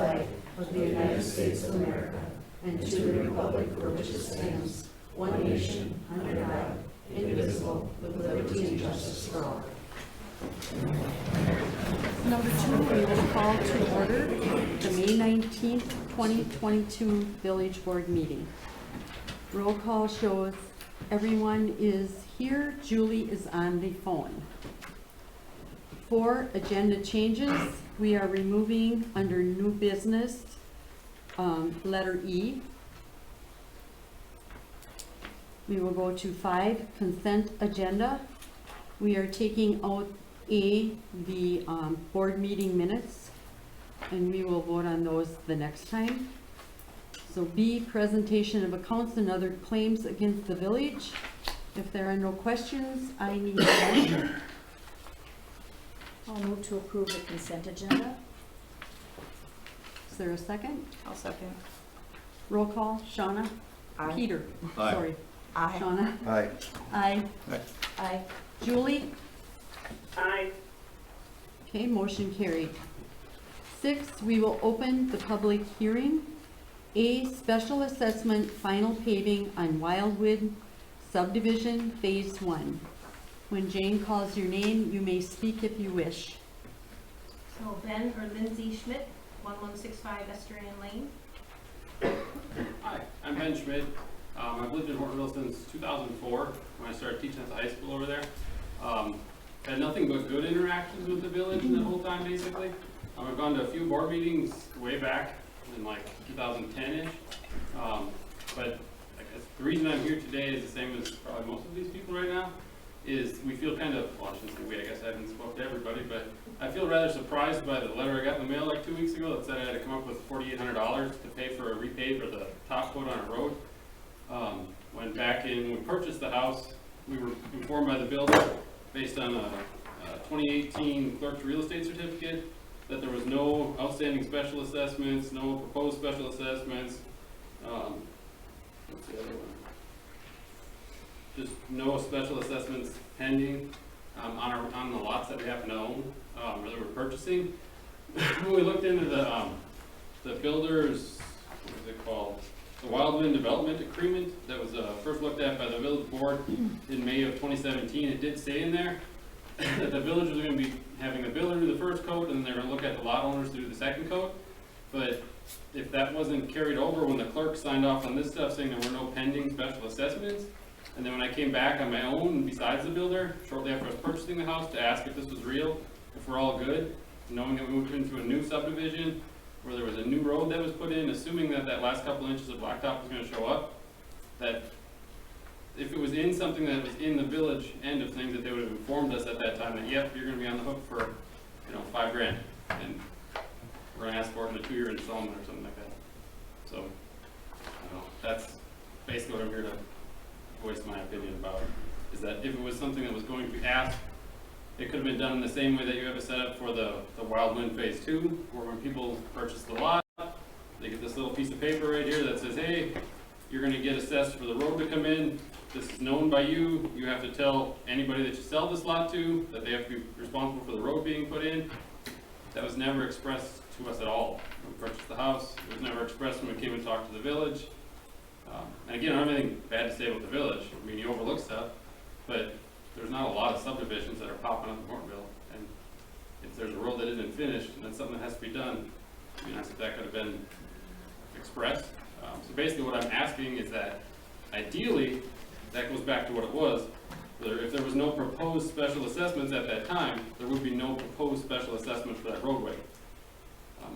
flag of the United States of America and to the republic for which it stands, one nation, under God, indivisible, with liberty and justice for all. Number 2, we will call to order the May 19th, 2022 Village Board meeting. Roll call shows everyone is here. Julie is on the phone. For agenda changes, we are removing under new business, letter E. We will go to 5, consent agenda. We are taking out A, the board meeting minutes, and we will vote on those the next time. So B, presentation of accounts and other claims against the village. If there are no questions, I need a motion. I'll move to approve the consent agenda. Is there a second? I'll second. Roll call, Shauna? Aye. Peter? Aye. Sorry. Aye. Shauna? Aye. Aye. Aye. Aye. Julie? Aye. Okay, motion carried. 6, we will open the public hearing. A, special assessment final paving on Wildwood subdivision phase 1. When Jane calls your name, you may speak if you wish. So Ben or Lindsay Schmidt, 1165 Estuarian Lane. Hi, I'm Ben Schmidt. I've lived in Hortonville since 2004 when I started teaching at the high school over there. Had nothing but good interactions with the village in that whole time, basically. I've gone to a few board meetings way back in like 2010-ish. But I guess the reason I'm here today is the same as probably most of these people right now, is we feel kind of, well, I shouldn't say we, I guess I haven't spoken to everybody, but I feel rather surprised by the letter I got in the mail like 2 weeks ago that said I had to come up with $4,800 to pay for a repave or the top coat on a road. When back in, when we purchased the house, we were informed by the builder, based on a 2018 clerk's real estate certificate, that there was no outstanding special assessments, no proposed special assessments. What's the other one? Just no special assessments pending on the lots that we happen to own, or that we're purchasing. When we looked into the builder's, what is it called? The Wildwood Development Agreement that was first looked at by the village board in May of 2017, it did say in there that the village was going to be having the builder do the first coat, and then they're going to look at the lot owners to do the second coat. But if that wasn't carried over when the clerk signed off on this stuff saying there were no pending special assessments, and then when I came back on my own, besides the builder, shortly after I was purchasing the house to ask if this was real, if we're all good, knowing that we moved into a new subdivision, where there was a new road that was put in, assuming that that last couple inches of blacktop was going to show up, that if it was in something that was in the village end of things, that they would have informed us at that time that, yep, you're going to be on the hook for, $5,000, and we're going to ask for it in a 2-year installment or something like that. So, I don't know, that's basically what I'm here to voice my opinion about, is that if it was something that was going to be asked, it could have been done in the same way that you have it set up for the Wildwind Phase 2, where when people purchase the lot, they get this little piece of paper right here that says, hey, you're going to get assessed for the road to come in. This is known by you. You have to tell anybody that you sell this lot to that they have to be responsible for the road being put in. That was never expressed to us at all when we purchased the house. It was never expressed when we came and talked to the village. And again, I don't have anything bad to say about the village. I mean, you overlook stuff, but there's not a lot of subdivisions that are popping up in Hortonville, and if there's a road that isn't finished and that's something that has to be done, I mean, I think that could have been expressed. So basically what I'm asking is that ideally, that goes back to what it was. If there was no proposed special assessments at that time, there would be no proposed special assessment for that roadway.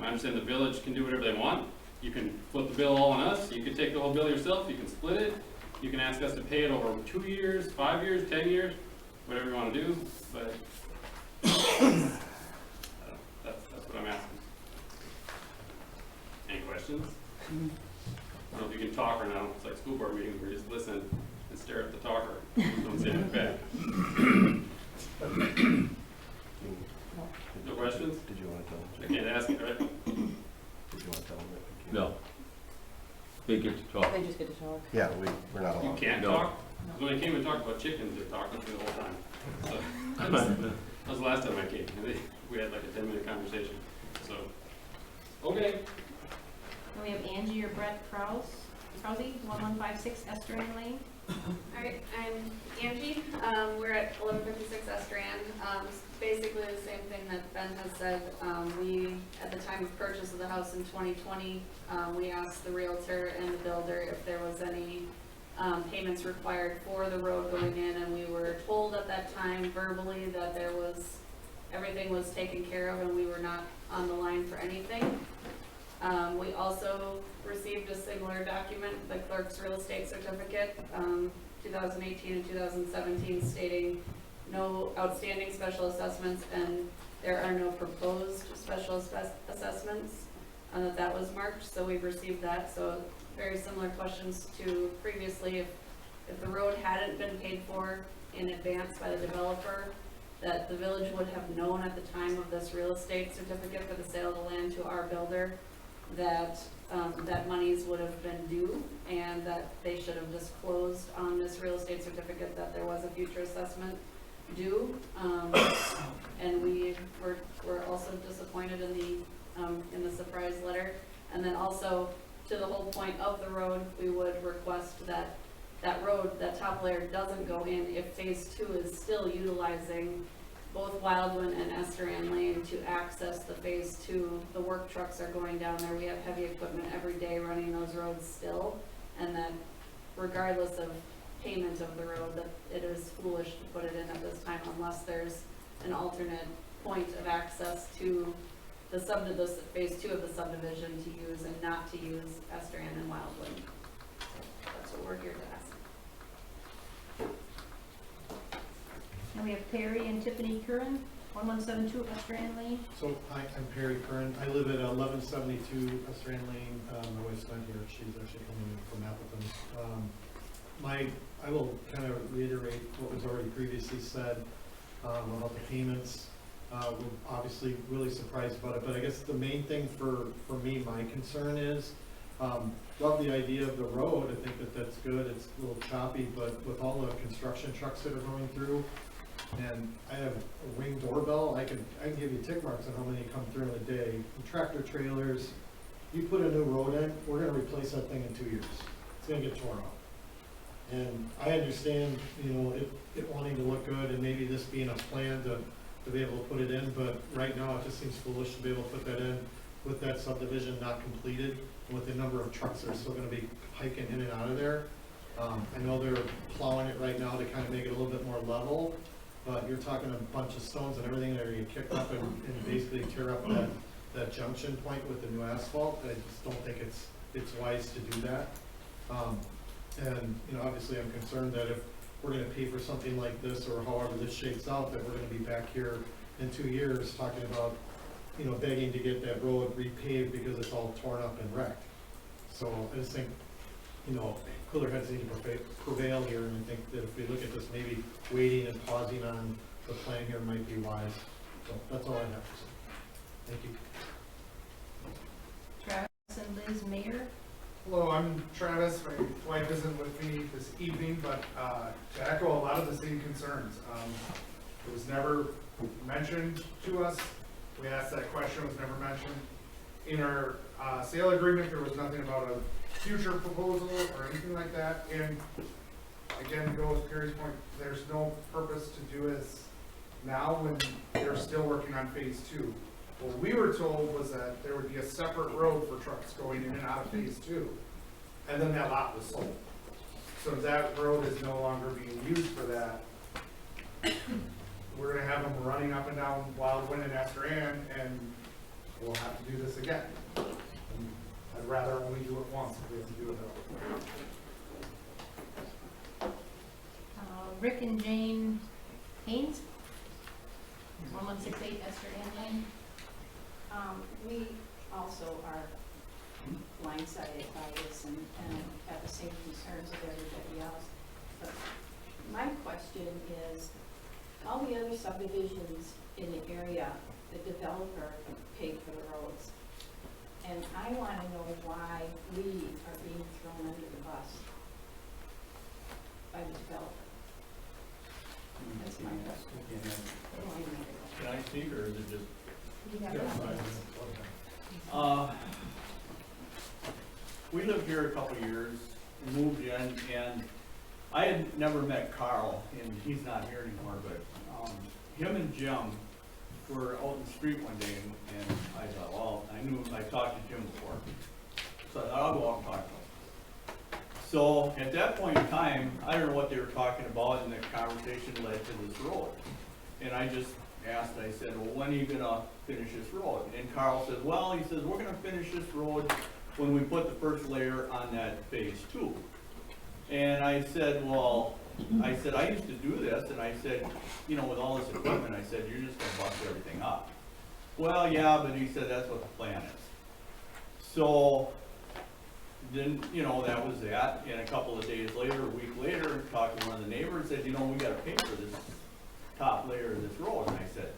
I understand the village can do whatever they want. You can flip the bill all on us. You can take the whole bill yourself. You can split it. You can ask us to pay it over 2 years, 5 years, 10 years, whatever you want to do. But that's what I'm asking. Any questions? I don't know if you can talk or not. It's like school board meetings where you just listen and stare at the talker. Don't say anything back. No questions? Did you want to tell them? I can't ask it, right? Did you want to tell them that? No. They get to talk. They just get to talk. Yeah, we're not You allowed. can't No. talk? When I came and talked about chickens, they're talking to me the whole time. So, that was the last time I came. We had like a 10-minute conversation. So, okay. And we have Angie or Brett Krause, 1156 Estuarine Lane. Alright, I'm Angie. We're at 1156 Estuarine. Basically the same thing that Ben has said. We, at the time of purchase of the house in 2020, we asked the realtor and the builder if there was any payments required for the road going in, and we were told at that time verbally that everything was taken care of and we were not on the line for anything. We also received a similar document, the clerk's real estate certificate, 2018 and 2017, stating no outstanding special assessments and there are no proposed special assessments, and that was marked, so we've received that. So very similar questions to previously, if the road hadn't been paid for in advance by the developer, that the village would have known at the time of this real estate certificate for the sale of the land to our builder that that monies would have been due, and that they should have disclosed on this real estate certificate that there was a future assessment due. And we were also disappointed in the surprise letter. And then also, to the whole point of the road, we would request that that road, that top layer doesn't go in if phase 2 is still utilizing both Wildwood and Estuarine Lane to access the phase 2. The work trucks are going down there. We have heavy equipment every day running those roads still, and that regardless of payment of the road, that it is foolish to put it in at this time unless there's an alternate point of access to the phase 2 of the subdivision to use, and not to use Estuarine and Wildwood. So that's what we're here to ask. And we have Perry and Tiffany Curran, 1172 Estuarine Lane. So, hi, I'm Perry Curran. I live at 1172 Estuarine Lane. My wife's not here. She's actually coming in from Appleton. I will kind of reiterate what was already previously said about the payments. We're obviously really surprised about it, but I guess the main thing for me, my concern is, love the idea of the road. I think that's good. It's a little choppy, but with all the construction trucks that are going through, and I have a Ring doorbell, I can give you tick marks on how many come through in a day. The tractor trailers, you put a new road in, we're gonna replace that thing in 2 years. It's gonna get torn up. And I understand, it wanting to look good and maybe this being a plan to be able to put it in, but right now it just seems foolish to be able to put that in with that subdivision not completed, and with the number of trucks that are still gonna be hiking in and out of there. I know they're plowing it right now to kind of make it a little bit more level, but you're talking a bunch of stones and everything that are gonna get kicked up and basically tear up that junction point with the new asphalt. I just don't think it's wise to do that. And obviously I'm concerned that if we're gonna pay for something like this, or however this shakes out, that we're gonna be back here in 2 years talking about, begging to get that road repaved because it's all torn up and wrecked. So I just think, cooler heads need to prevail here, and I think that if we look at this, maybe waiting and pausing on the plan here might be wise. So that's all I have to say. Thank you. Travis and Liz Mayer. Hello, I'm Travis. My wife isn't with me this evening, but to echo a lot of the same concerns. It was never mentioned to us. We asked that question, it was never mentioned. In our sale agreement, there was nothing about a future proposal or anything like that. And again, to go with Perry's point, there's no purpose to do this now when they're still working on phase 2. What we were told was that there would be a separate road for trucks going in and out of phase 2. And then that lot was sold. So that road is no longer being used for that. We're gonna have them running up and down Wildwood and Estuarine, and we'll have to do this again. And I'd rather only do it once if we have to do it all. Rick and Jane Haynes, 1168 Estuarine Lane. We also are blindsided by this and have the same concerns as everybody else. But my question is, all the other subdivisions in the area, the developer paid for the roads. And I want to know why we are being thrown under the bus by the developer. That's my question. Can I speak, or is it just? You have Yeah, comments? we lived here a couple years, moved in, and I had never met Carl, and he's not here anymore, but, him and Jim were out in the street one day, and I thought, well, I talked to Jim before, so I thought, I'll go out and talk to him. So, at that point in time, I don't know what they were talking about, and the conversation led to this road. And I just asked, I said, well, when are you gonna finish this road? And Carl says, well, he says, we're gonna finish this road when we put the first layer on that phase 2. And I said, well, I used to do this, and I said, you know, with all this equipment, I said, you're just gonna bust everything up. Well, yeah, but he said, that's what the plan is. So, then, you know, that was that, and a couple of days later, a week later, talked to one of the neighbors, said, you know, we gotta pay for this top layer of this road, and I said,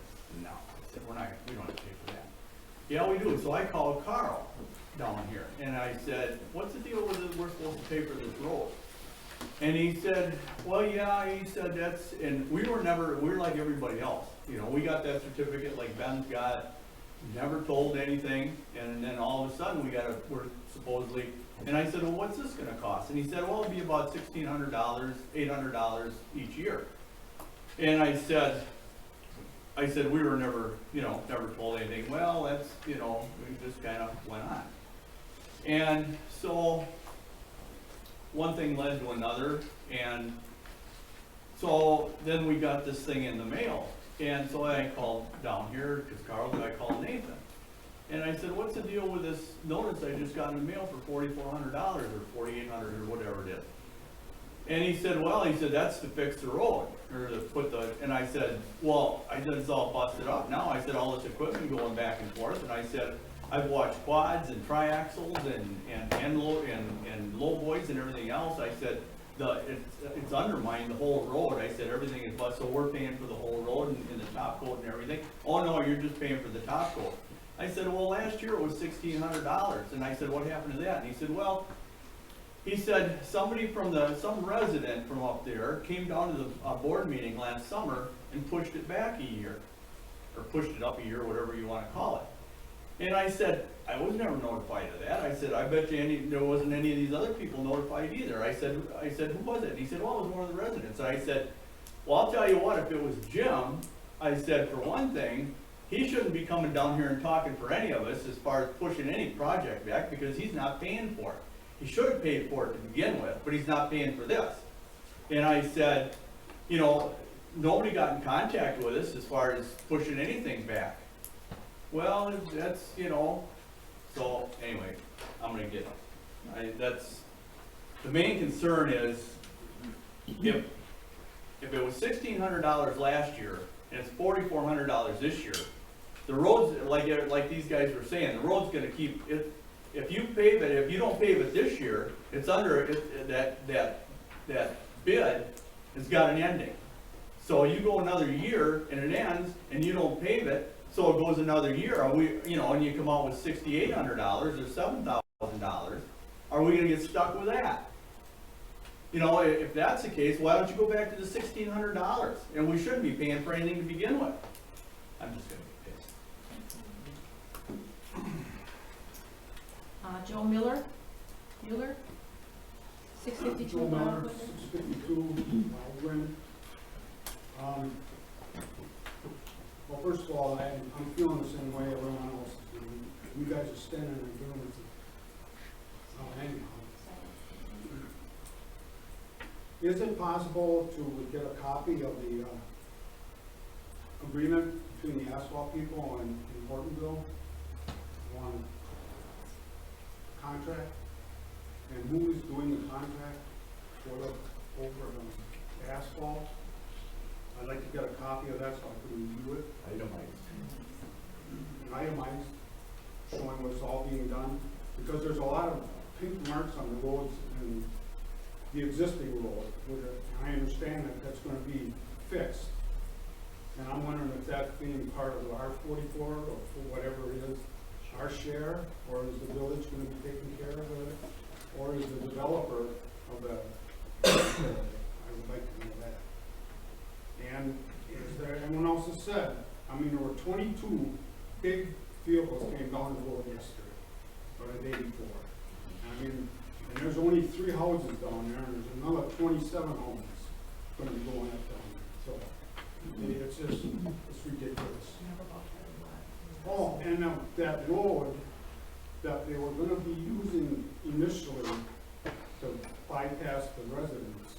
no, I said, we don't have to pay for that. Yeah, we do, so I called Carl down here, and I said, what's the deal with it, we're supposed to pay for this road? And he said, well, yeah, he said that's, and we were like everybody else, you know, we got that certificate like Ben's got, never told anything, and then all of a sudden we're supposedly, and I said, well, what's this gonna cost? And he said, well, it'll be about $1,600, $800 each year. And I said, we were never, you know, never told anything. Well, that's, you know, we just kind of went on. And so, one thing led to another, and so then we got this thing in the mail. And so I called down here, because I called Nathan. And I said, what's the deal with this notice I just got in the mail for $4,400 or $4,800 or whatever it is? And he said, well, that's to fix the road, or to put and I said, well, it's all busted up now. I said, all this equipment going back and forth, and I said, I've watched quads and triaxles and low boys and everything else. I said, it's undermined the whole road. I said, everything is busted, so we're paying for the whole road and the top coat and everything. Oh no, you're just paying for the top coat. I said, well, last year it was $1,600, and I said, what happened to that? And he said, well, some resident from up there came down to the board meeting last summer and pushed it back a year, or pushed it up a year, whatever you want to call it. And I said, I was never notified of that. I said, I bet you there wasn't any of these other people notified either. I said, who was it? And he said, well, it was one of the residents. And I said, well, I'll tell you what, if it was Jim, I said, for one thing, he shouldn't be coming down here and talking for any of us as far as pushing any project back, because he's not paying for it. He should have paid for it to begin with, but he's not paying for this. And I said, you know, nobody got in contact with us as far as pushing anything back. Well, that's, you know, so anyway, I'm gonna get, the main concern is, if it was $1,600 last year, and it's $4,400 this year, the roads, like these guys were saying, the road's gonna keep, if you pave it, if you don't pave it this year, it's under, that bid has got an ending. So you go another year and it ends, and you don't pave it, so it goes another year, and you come out with $6,800 or $7,000, are we gonna get stuck with that? You know, if that's the case, why don't you go back to the $1,600? And we shouldn't be paying for anything to begin with. I'm just gonna get pissed. Joe Miller? 652 Joe Miller, Wildwood. 652 Wildwood. Well, first of all, I'm feeling the same way everyone else is doing. You guys are standing and doing it. Anyhow. Is it possible to get a copy of the agreement between the asphalt people and Hortonville on contract? And who is doing the contract over the asphalt? I'd like to get a copy of that so I can review it. Itemized, showing what's all being done, because there's a lot of pink marks on the roads in the existing road, and I understand that that's going to be fixed. And I'm wondering if that's being part of our 44 or whatever it is, our share, or is the village going to be taking care of it, or is the developer of the I would like to know that. And is there anyone else has said, I mean, there were 22 big vehicles came down the road yesterday, or the day before. I mean, and there's only 3 houses down there, and there's another 27 homes gonna be going up down there, so. It's just, it's ridiculous. Oh, and now that road that they were gonna be using initially to bypass the residents,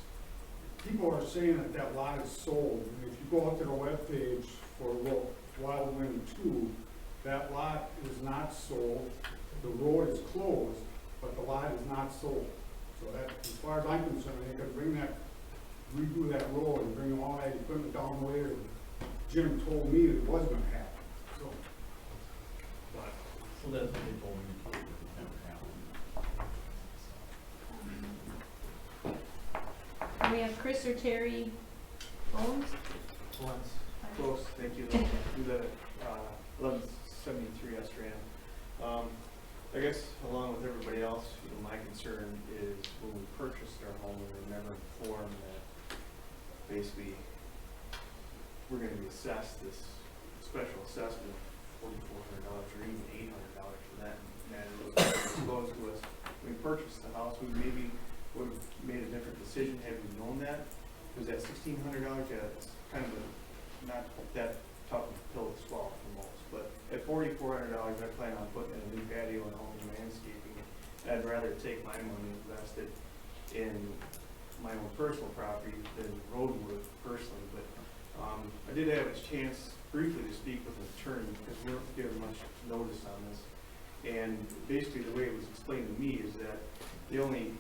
people are saying that that lot is sold, and if you go out to the webpage for Wild Wind 2, that lot is not sold, the road is closed, but the lot is not sold. So that, as far as I'm concerned, they could bring that, redo that road and bring all that equipment down the way that Jim told me it was gonna happen, so. But So that's what they told me, it never happened. We have Chris or Terry Bones. Close, thank you. Do that at 1173 Strand. I guess along with everybody else, my concern is when we purchased our home, we were never informed that basically we're going to be assessed this special assessment of $4,400 or even $800 for that matter. It was exposed to us. When we purchased the house, we maybe would have made a different decision had we known that. Because at $1,600, yeah, it's kind of not that tough a pill to swallow for most. But at $4,400, I plan on putting in a new patio and home and landscaping. I'd rather take my money and invest it in my own personal property than road work personally. But I did have a chance briefly to speak with an attorney because we weren't given much notice on this. And basically the way it was explained to me is that the only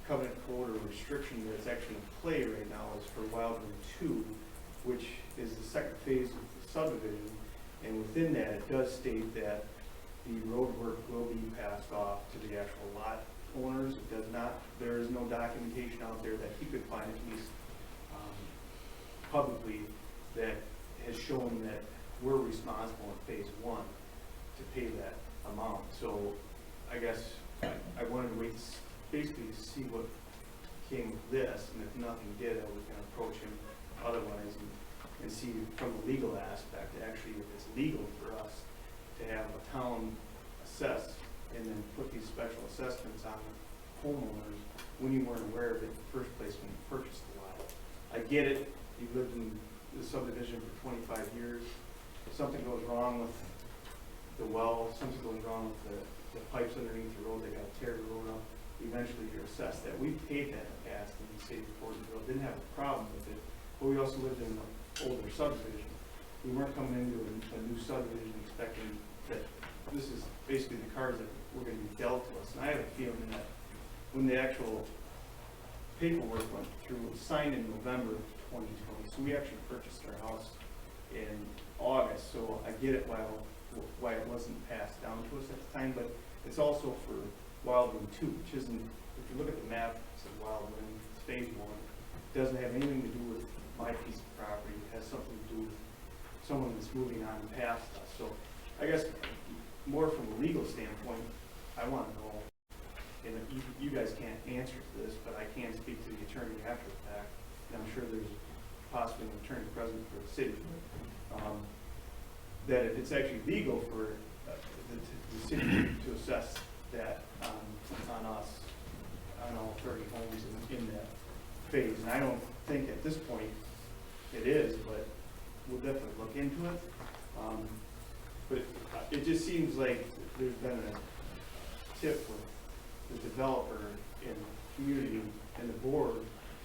covenant code or restriction that's actually in play right now is for Wildwood 2, which is the second phase of the subdivision. And within that, it does state that the road work will be passed off to the actual lot owners. It does not, there is no documentation out there that he could find at least publicly that has shown that we're responsible in phase 1 to pay that amount. So I guess I wanted to wait basically to see what came of this, and if nothing did, I was going to approach him otherwise and see from the legal aspect, actually, if it's legal for us to have a town assess and then put these special assessments on homeowners when you weren't aware of it in the first place when you purchased the lot. I get it. You've lived in the subdivision for 25 years. If something goes wrong with the well, something goes wrong with the pipes underneath the road, they got to tear the road up. Eventually you're assessed that. We've paid that in the past in the state of Hortonville. Didn't have a problem with it, but we also lived in an older subdivision. We weren't coming into a new subdivision expecting that this is basically the cards that were going to be dealt to us. And I have a feeling that when the actual paperwork went through, it was signed in November of 2020. So we actually purchased our house in August. So I get it why it wasn't passed down to us at the time, but it's also for Wildwood 2, which isn't, if you look at the map, it says Wildwood, it's phase 1. It doesn't have anything to do with my piece of property. It has something to do with someone that's moving on past us. So I guess more from a legal standpoint, I want to know, and you guys can't answer to this, but I can speak to the attorney after the fact, and I'm sure there's possibly an attorney present for the city, that if it's actually legal for the city to assess that on us, on all 30 homes in that phase. And I don't think at this point it is, but we'll definitely look into it. But it just seems like there's been a tip with the developer and the community and the board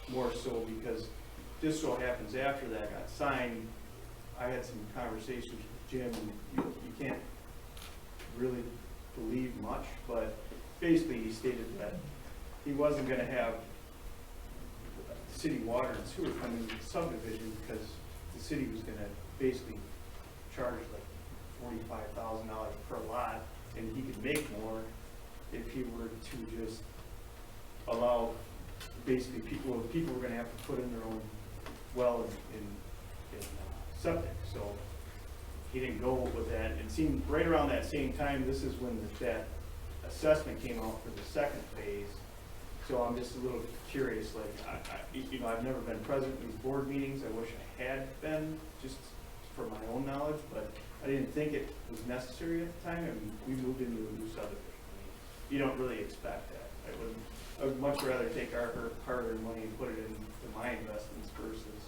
more so, because just so happens after that got signed, I had some conversations with Jim, and you can't really believe much, but basically he stated that he wasn't going to have city water and sewer come into the subdivision because the city was going to basically charge like $45,000 per lot, and he could make more if he were to just allow basically people were going to have to put in their own well in septic. So he didn't go with that. It seemed right around that same time, this is when that assessment came out for the second phase. So I'm just a little curious, like, I've never been present in these board meetings. I wish I had been, just for my own knowledge, but I didn't think it was necessary at the time, and we moved into a new subdivision. you don't really expect that. I would much rather take our hard-earned money and put it into my investments versus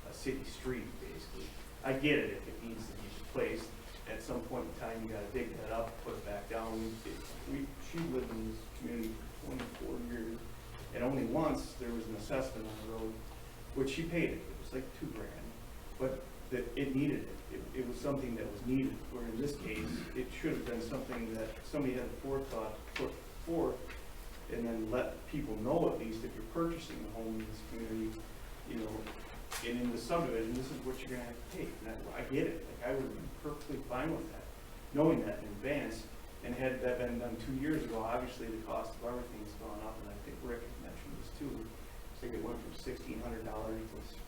a city street, basically. I get it if it needs to be replaced. At some point in time, you gotta dig that up, put it back down. She lived in this community for 24 years, and only once there was an assessment on the road, which she paid it. It was like $2,000, but it needed it. It was something that was needed, where in this case, it should have been something that somebody had the forethought to put forth, and then let people know, at least, if you're purchasing a home in this community, you know, and in the subdivision, this is what you're gonna have to pay. And I get it, like, I would have been perfectly fine with that, knowing that in advance. And had that been done 2 years ago, obviously the cost of everything's gone up, and I think Rick had mentioned this too. I think it went from $1,600 to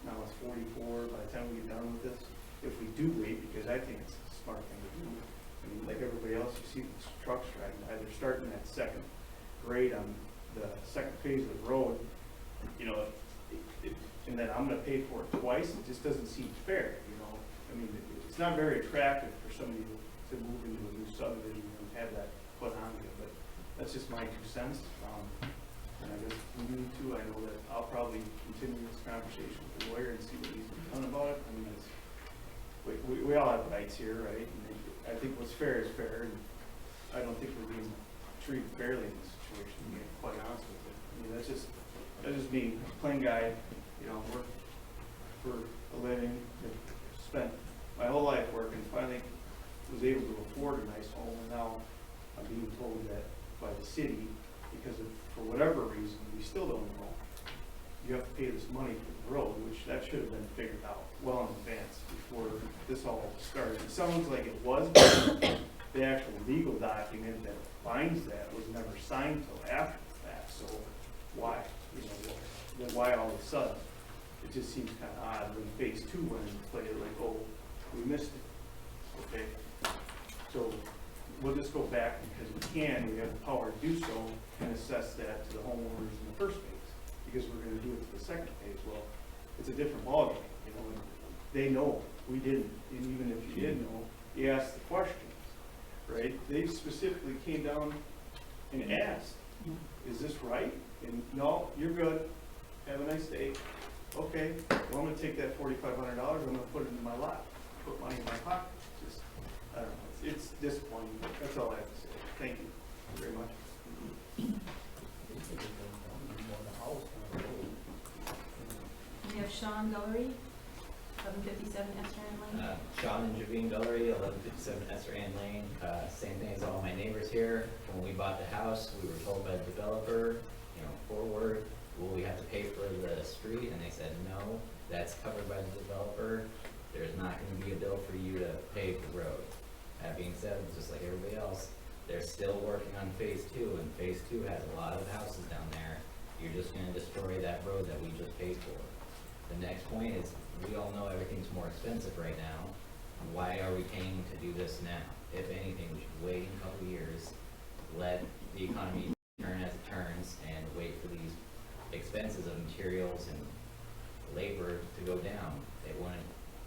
now it's $44 by the time we get done with this. If we do wait, because I think it's a smart thing to do. I mean, like everybody else, you see these trucks driving by, they're starting that second grade on the second phase of the road, you know, and then I'm gonna pay for it twice. It just doesn't seem fair, you know. I mean, it's not very attractive for somebody to move into a new subdivision and have that put on you, but that's just my 2 cents. And I guess we need to, I know that I'll probably continue this conversation with the lawyer and see what he's done about it. I mean, it's, we all have rights here, right? And I think what's fair is fair, and I don't think we're being treated fairly in this situation, to be quite honest with you. I mean, that's just me, plain guy, you know, work for a living, spent my whole life working, finally was able to afford a nice home, and now I'm being told that by the city, because of, for whatever reason, we still don't know, you have to pay this money for the road, which that should have been figured out well in advance before this all started. It sounds like it was, but the actual legal document that binds that was never signed till after the fact, so why? You know, why all of a sudden? It just seems kind of odd when phase 2 went into play, like, oh, we missed it. Okay, so we'll just go back because we can, we have the power to do so, and assess that to the homeowners in the first phase, because we're gonna do it to the second phase. Well, it's a different ballgame, you know, and they know, we didn't, and even if you did know, you asked the questions, right? They specifically came down and asked, is this right? And no, you're good, have a nice day. Okay, well, I'm gonna take that $4,500, I'm gonna put it in my lot, put money in my pocket. Just, I don't know, it's disappointing, but that's all I have to say. Thank you very much. We have Sean Gullery, 1157 Estran Lane. Sean and Javine Gullery, 1157 Estran Lane. Same thing as all my neighbors here. When we bought the house, we were told by the developer, you know, forward, will we have to pay for the street? And they said, no, that's covered by the developer. There's not going to be a bill for you to pave the road. That being said, just like everybody else, they're still working on phase 2, and phase 2 has a lot of houses down there. You're just going to destroy that road that we just paid for. The next point is, we all know everything's more expensive right now. Why are we paying to do this now? If anything, we should wait a couple years, let the economy turn as it turns, and wait for these expenses of materials and labor to go down.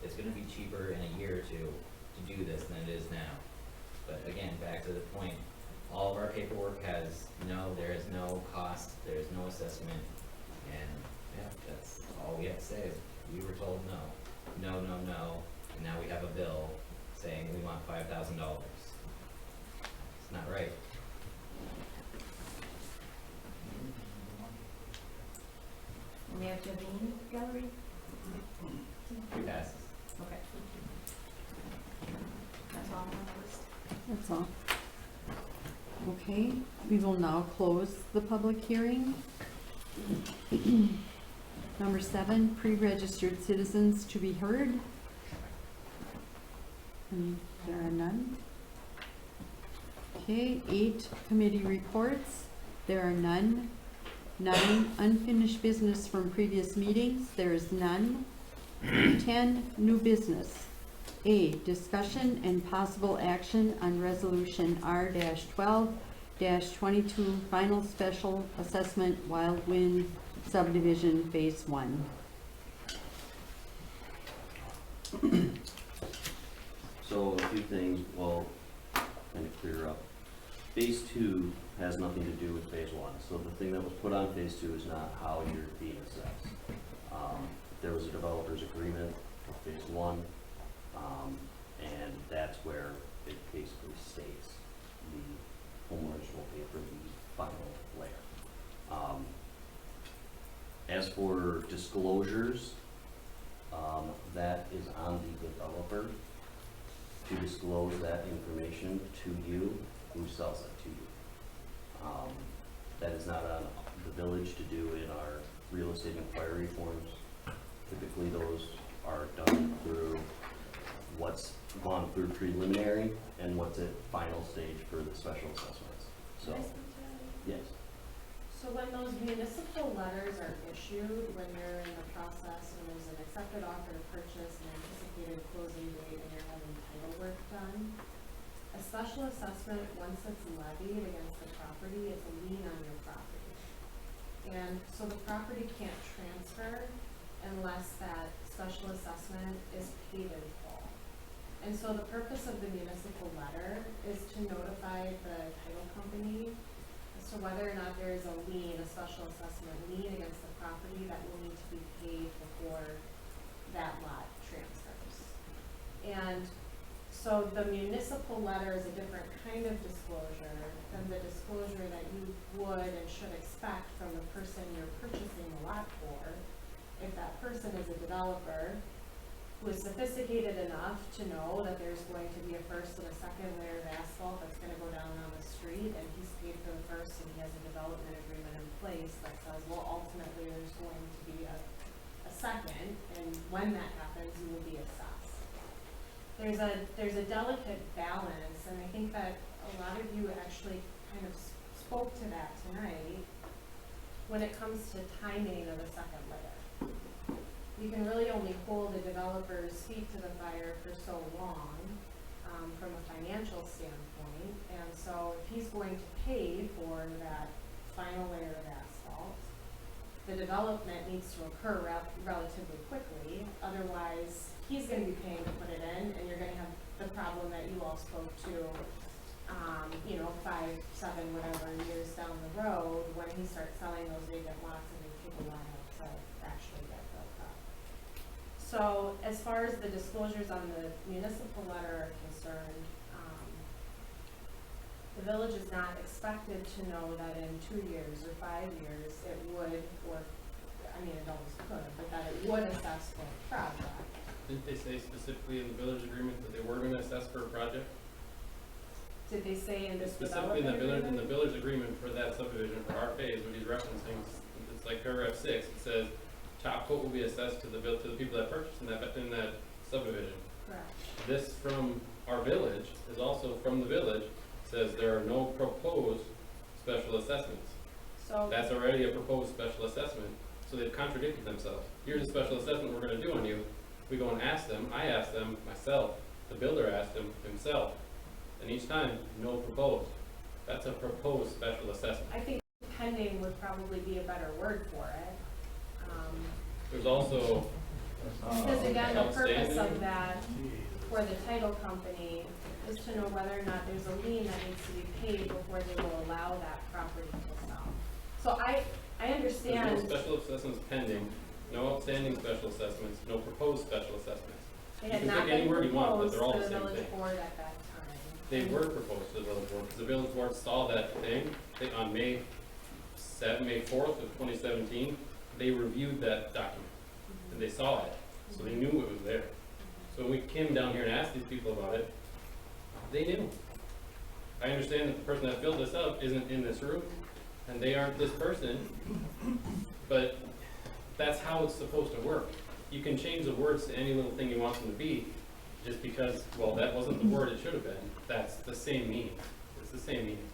It's going to be cheaper in a year or two to do this than it is now. But again, back to the point, all of our paperwork has there is no cost, there is no assessment, and yeah, that's all we have to say is we were told no, and now we have a bill saying we want $5,000. It's not right. And we have Javine Gallery. Two passes. Okay. That's all on the list. That's all. Okay, we will now close the public hearing. Number 7, pre-registered citizens to be heard. And there are none. Okay, 8, committee reports. There are none. 9, unfinished business from previous meetings. There is none. 10, new business. A, discussion and possible action on resolution R-12-22, final special assessment Wild Wind subdivision phase 1. So a few things will kind of clear up phase two has nothing to do with phase one. So the thing that was put on phase two is not how you're being assessed. There was a developer's agreement for phase one, and that's where it basically states the homeowners will pay for the final layer. As for disclosures, that is on the developer to disclose that information to you, who sells it to you. That is not on the village to do in our real estate inquiry forms. Typically, those are done through what's gone through preliminary and what's at final stage for the special assessments. So, yes. So when those municipal letters are issued, when you're in the process, when there's an accepted offer to purchase, an anticipated closing date, and you're having title work done, a special assessment, once it's levied against the property, is a lien on your property. And so the property can't transfer unless that special assessment is paid in full. And so the purpose of the municipal letter is to notify the title company as to whether or not there is a lien, a special assessment lien against the property that will need to be paid before that lot transfers. And so the municipal letter is a different kind of disclosure than the disclosure that you would and should expect from the person you're purchasing the lot for. If that person is a developer who is sophisticated enough to know that there's going to be a first and a second layer of asphalt that's going to go down on the street, and he's paid for the first and he has a development agreement in place that says, well, ultimately there's going to be a second, and when that happens, you will be assessed. There's a delicate balance, and I think that a lot of you actually kind of spoke to that tonight when it comes to timing of a second layer. You can really only hold a developer's feet to the fire for so long from a financial standpoint. And so if he's going to pay for that final layer of asphalt, the development needs to occur relatively quickly. Otherwise, he's going to be paying to put it in, and you're going to have the problem that you all spoke to, 5, 7, whatever years down the road when he starts selling those vacant lots and they take a while to actually get built up. So as far as the disclosures on the municipal letter are concerned, the village is not expected to know that in 2 years or 5 years it would, or, it always could, but that it would assess for a project. Didn't they say specifically in the village agreement that they were gonna assess for a project? Did they say in this Specifically development in the agreement? village agreement for that subdivision, for our phase, what he's referencing, it's like paragraph 6, it says, top coat will be assessed to the people that purchased in that subdivision. Correct. This from our village is also from the village, says there are no proposed special assessments. So That's already a proposed special assessment, so they've contradicted themselves. Here's a special assessment we're gonna do on you. We go and ask them, I asked them myself, the builder asked him himself, and each time, no proposed. That's a proposed special assessment. I think pending would probably be a better word for it. There's also, Because again, the purpose outstanding. of that for the title company is to know whether or not there's a lien that needs to be paid before they will allow that property to sell. So I There's understand. no special assessments pending, no outstanding special assessments, no proposed special assessments. They You had can not pick any been word you want, but proposed they're all to the the same village thing. board at that time. They were proposed to the village board, because the village board saw that thing, on May 4th of 2017, they reviewed that document, and they saw it, so they knew it was there. So when we came down here and asked these people about it, they knew. I understand that the person that filled this up isn't in this room, and they aren't this person, but that's how it's supposed to work. You can change the words to any little thing you want them to be, just because, well, that wasn't the word it should have been. That's the same meaning. It's the same meaning.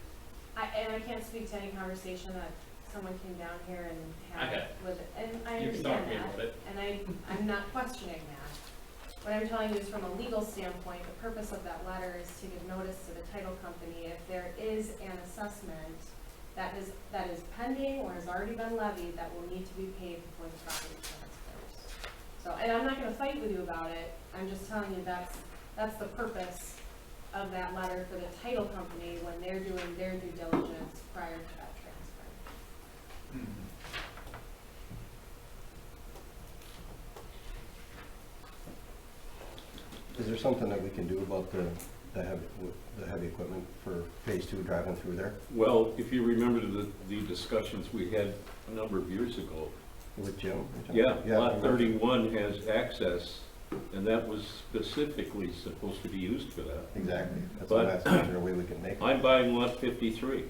And I can't speak to any conversation that someone came down here and I had have. with, and I You can talk understand to me that. about it. And I'm not questioning that. What I'm telling you is from a legal standpoint, the purpose of that letter is to give notice to the title company if there is an assessment that is pending or has already been levied that will need to be paid before the property transfers. So, and I'm not gonna fight with you about it, I'm just telling you that's the purpose of that letter for the title company when they're doing their due diligence prior to that transfer. Is there something that we can do about the heavy equipment for phase 2 driving through there? Well, if you remember the discussions we had a number of years ago. With Jim? Yeah, lot 31 has access, and that was specifically supposed to be used for that. Exactly. That's But what I'm asking, is there a way we can make it? I'm buying lot 53.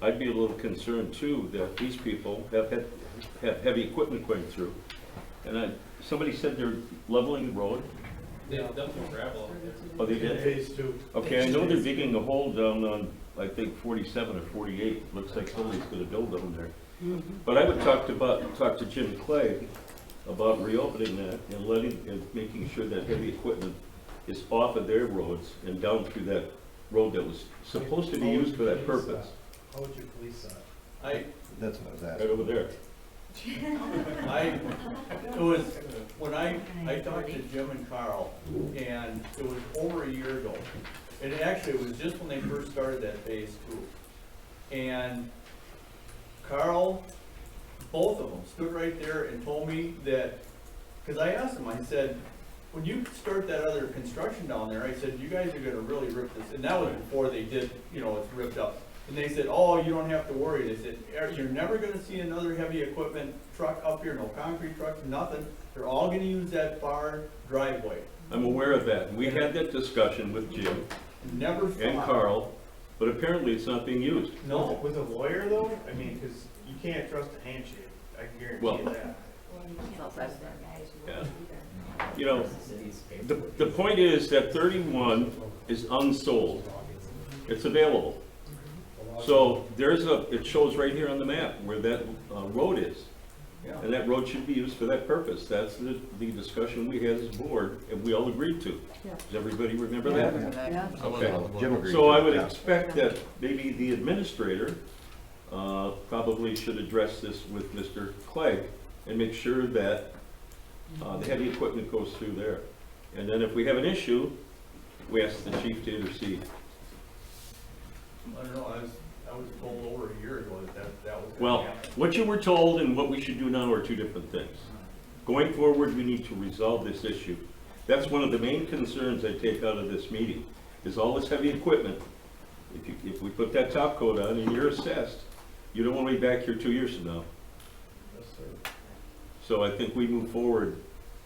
I'd be a little concerned too that these people have heavy equipment going through. And somebody said they're leveling the road. They dumped some gravel out there. Oh, they did? Phase 2. Okay, I know they're digging a hole down on, I think, 47 or 48. Looks like somebody's gonna build down there. But I would talk to Jim Clegg about reopening that and making sure that heavy equipment is off of their roads and down through that road that was supposed to be used for that purpose. How would you police that? That's what I was Right asking. over there. When I talked to Jim and Carl, and it was over a year ago. And actually, it was just when they first started that phase 2. And Carl, both of them stood right there and told me that, because I asked him, I said, when you start that other construction down there, I said, you guys are gonna really rip this, and that was before they did, it's ripped up. And they said, oh, you don't have to worry. They said, you're never gonna see another heavy equipment truck up here, no concrete trucks, nothing. They're all gonna use that far driveway. I'm aware of that. We had that discussion with Jim Never and thought. Carl, but apparently it's not being used. No. With a lawyer though, I mean, because you can't trust a handshake, I can guarantee Well, you that. Yeah. You know, the point is that 31 is unsold. It's available. So it shows right here on the map where that road is. And that road should be used for that purpose. That's the discussion we had as a board, and we all agreed to. Does everybody remember that? Yeah. Okay. Jim agreed. So I would Yeah. expect that maybe the administrator probably should address this with Mr. Clegg and make sure that the heavy equipment goes through there. And then if we have an issue, we ask the chief to intercede. I don't know, I was told over a year ago that was gonna Well, happen. what you were told and what we should do now are two different things. Going forward, we need to resolve this issue. That's one of the main concerns I take out of this meeting, is all this heavy equipment. If we put that top coat on and you're assessed, you don't want to be back here 2 years from now. Yes, sir. So I think we move forward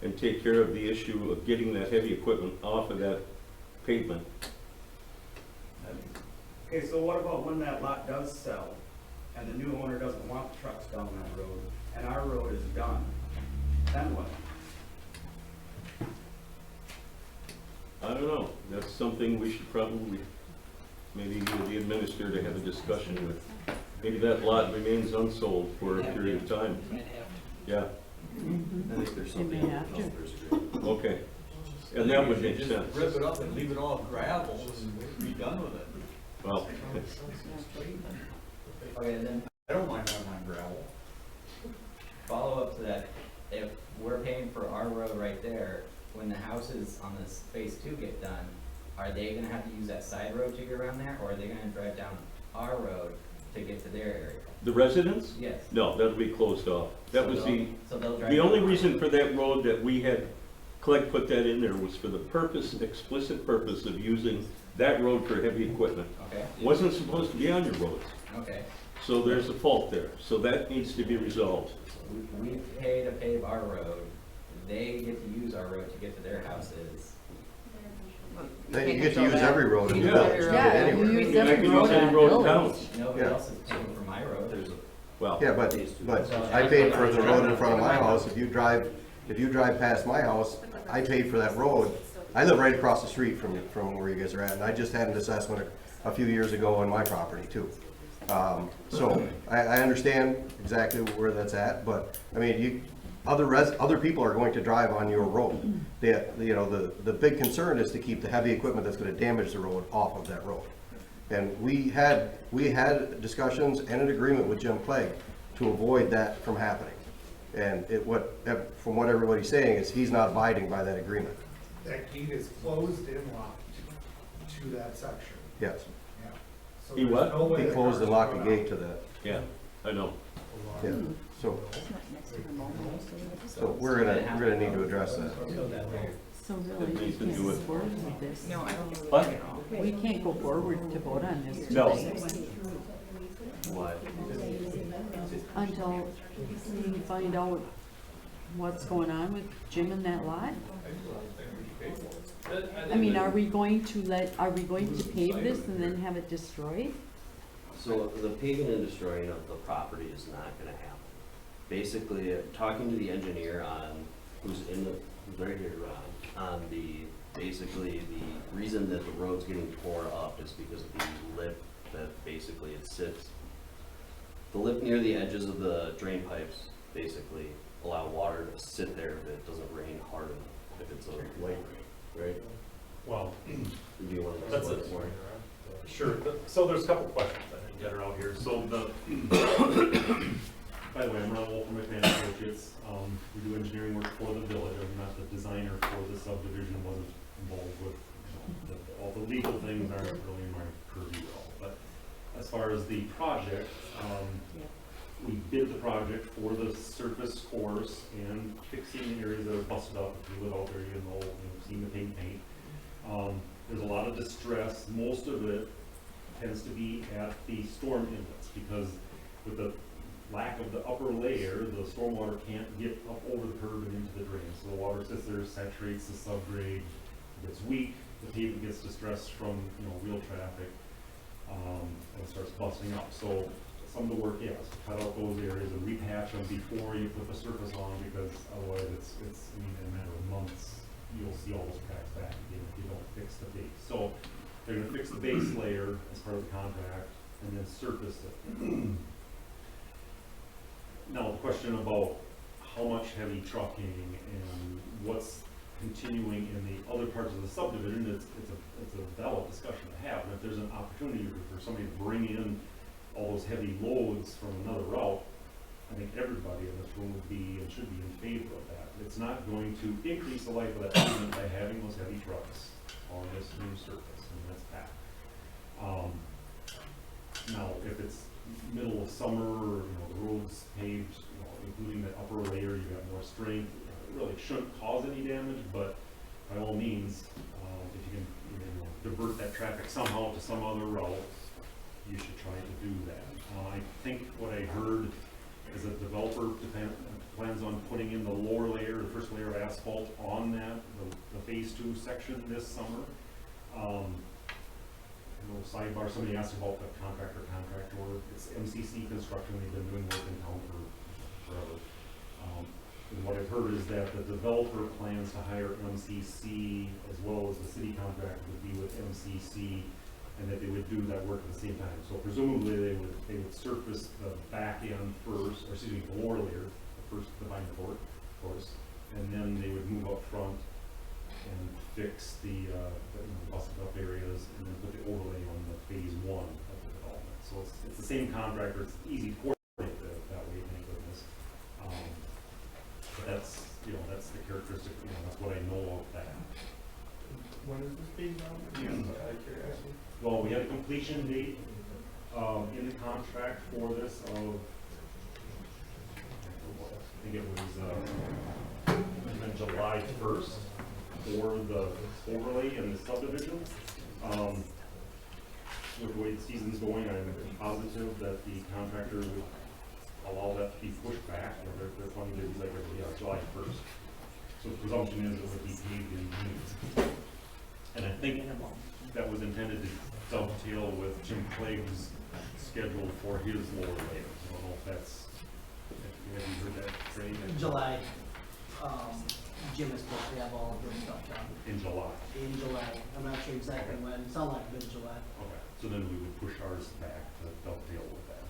and take care of the issue of getting that heavy equipment off of that pavement. Okay, so what about when that lot does sell and the new owner doesn't want the trucks down that road and our road is done? Then what? I don't know. That's something we should probably, maybe the administrator have a discussion with. Maybe that lot remains unsold for a period of time. Yeah, I think there's They may something have to. developers agree. okay. And that would make Just sense. rip it up and leave it all gravel and be done with it. Well, Okay, then I don't mind having my gravel. follow up to that, if we're paying for our road right there, when the houses on this phase 2 get done, are they gonna have to use that side road to get around there, or are they gonna drive down our road to get to their area? the residents? Yes. No, that'll be closed off. That So was So they'll drive. the only down- reason for that road that we had, Clegg put that in there was for the purpose, explicit purpose of using that road for heavy equipment. Okay, Wasn't supposed to be on your roads. okay. So there's a fault there. So that needs to be resolved. We pay to pave our road, they get to use our road to get to their houses. Then you get to use every road in the Yeah. village. Yeah, you use I every can use road any in road in the town. village. Nobody Yeah. else is paying for my road. Well, Yeah, but I paid for the road in front of my house. If you drive past my house, I paid for that road. I live right across the street from where you guys are at, and I just had an assessment a few years ago on my property too. So I understand exactly where that's at, but I mean, other people are going to drive on your road. The big concern is to keep the heavy equipment that's gonna damage the road off of that road. And we had discussions and an agreement with Jim Clegg to avoid that from happening. And from what everybody's saying is he's not abiding by that agreement. That gate is closed and locked. to that section. Yes. Yeah. So He there's what? no way He the closed the cars lock can and go gate down. to that. Yeah, I know. Yeah, so we're gonna need to address that. So really, we needs to can't do go it. forward with this. No, I don't. What? We can't go forward to vote on this No. today Why? until we find out what's going on with Jim and that lot. I mean, are we going to pave this and then have it destroyed? So the paving and destroying of the property is not gonna happen. Basically, talking to the engineer on, who's right here, on basically the reason that the road's getting tore up is because of the lip that basically it sits. The lip near the edges of the drain pipes basically allow water to sit there if it doesn't rain hard enough, if it's a light rain, right? Well, Do you want to that's explain it. it more? Sure. So there's a couple questions I didn't get around here. So by the way, I'm Ron Wolf from McMahon Associates. We do engineering work for the village. I'm not the designer for the subdivision. Wasn't involved with, all the legal things aren't really in my purview at all. But as far as the project, we bid the project for the surface course and fixing areas that are busted up. If you live out there, you know, you've seen the paint. There's a lot of distress. Most of it tends to be at the storm inlets because with the lack of the upper layer, the stormwater can't get up over the curb and into the drain. So the water sits there, saturates the subgrade, gets weak, the pavement gets distressed from, real traffic, and it starts busting up. So some of the work, yes, cut out those areas and repatch them before you put the surface on, because otherwise it's in a matter of months, you'll see all those cracks back again if you don't fix the base. So they're gonna fix the base layer as part of the contract and then surface it. Now, the question about how much heavy trucking and what's continuing in the other parts of the subdivision, it's a valid discussion to have. And if there's an opportunity for somebody to bring in all those heavy loads from another route, I think everybody in this room would be and should be in favor of that. It's not going to increase the life of that pavement by having those heavy trucks on this new surface, and that's that. Now, if it's middle of summer, the road's paved, including that upper layer, you got more strength, it really shouldn't cause any damage, but by all means, if you can, divert that traffic somehow to some other route, you should try to do that. I think what I heard is that the developer plans on putting in the lower layer, the first layer of asphalt on that, the phase 2 section this summer. Sidebar, somebody asked about the contractor. It's MCC Construction. They've been doing work in town for forever. And what I've heard is that the developer plans to hire MCC as well as the city contractor would be with MCC, and that they would do that work at the same time. So presumably they would surface the back end first, or excuse me, the lower layer, the binder board, of course, and then they would move up front and fix the busted up areas, and then put the overlay on the phase 1 of the development. So it's the same contractor. It's easy to coordinate that way, thank goodness. But that's the characteristic. That's what I know of that. When is this being done? Out of curiosity. Well, we had a completion date in the contract for this of, I think it was July 1st for the overlay and the subdivision. With the way the season's going, I'm positive that the contractor would allow that to be pushed back. They're planning to do like July 1st. So the presumption is it would be paved in June. And I think that was intended to dovetail with Jim Clegg's schedule for his lower layers. I don't know if that's, have you heard that, Trey? July, Jim is supposed to have all of this stuff done. In July. In July. I'm not sure exactly when. It sounds like mid-July. Okay, so then we would push ours back to dovetail with that.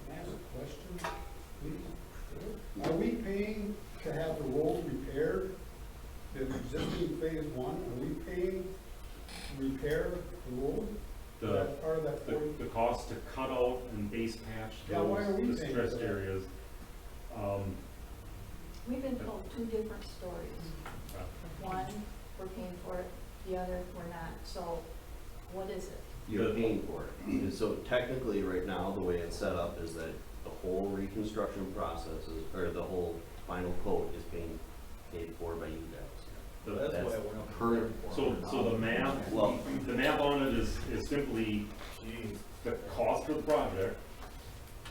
Can I ask a question, please? Are we paying to have the road repaired? The existing phase 1, are we paying to repair the road? That part of that The cost to cut out and base patch why are we those paying distressed for that? areas. We've been told two different stories. One we're paying for it, the other we're not, so what is it? You're paying for it. And so technically, right now, the way it's set up is that the whole reconstruction process is, or the whole final coat is being paid for by you guys. That's That's why I went up. per. So the math, Well, the math on it is simply the cost of the project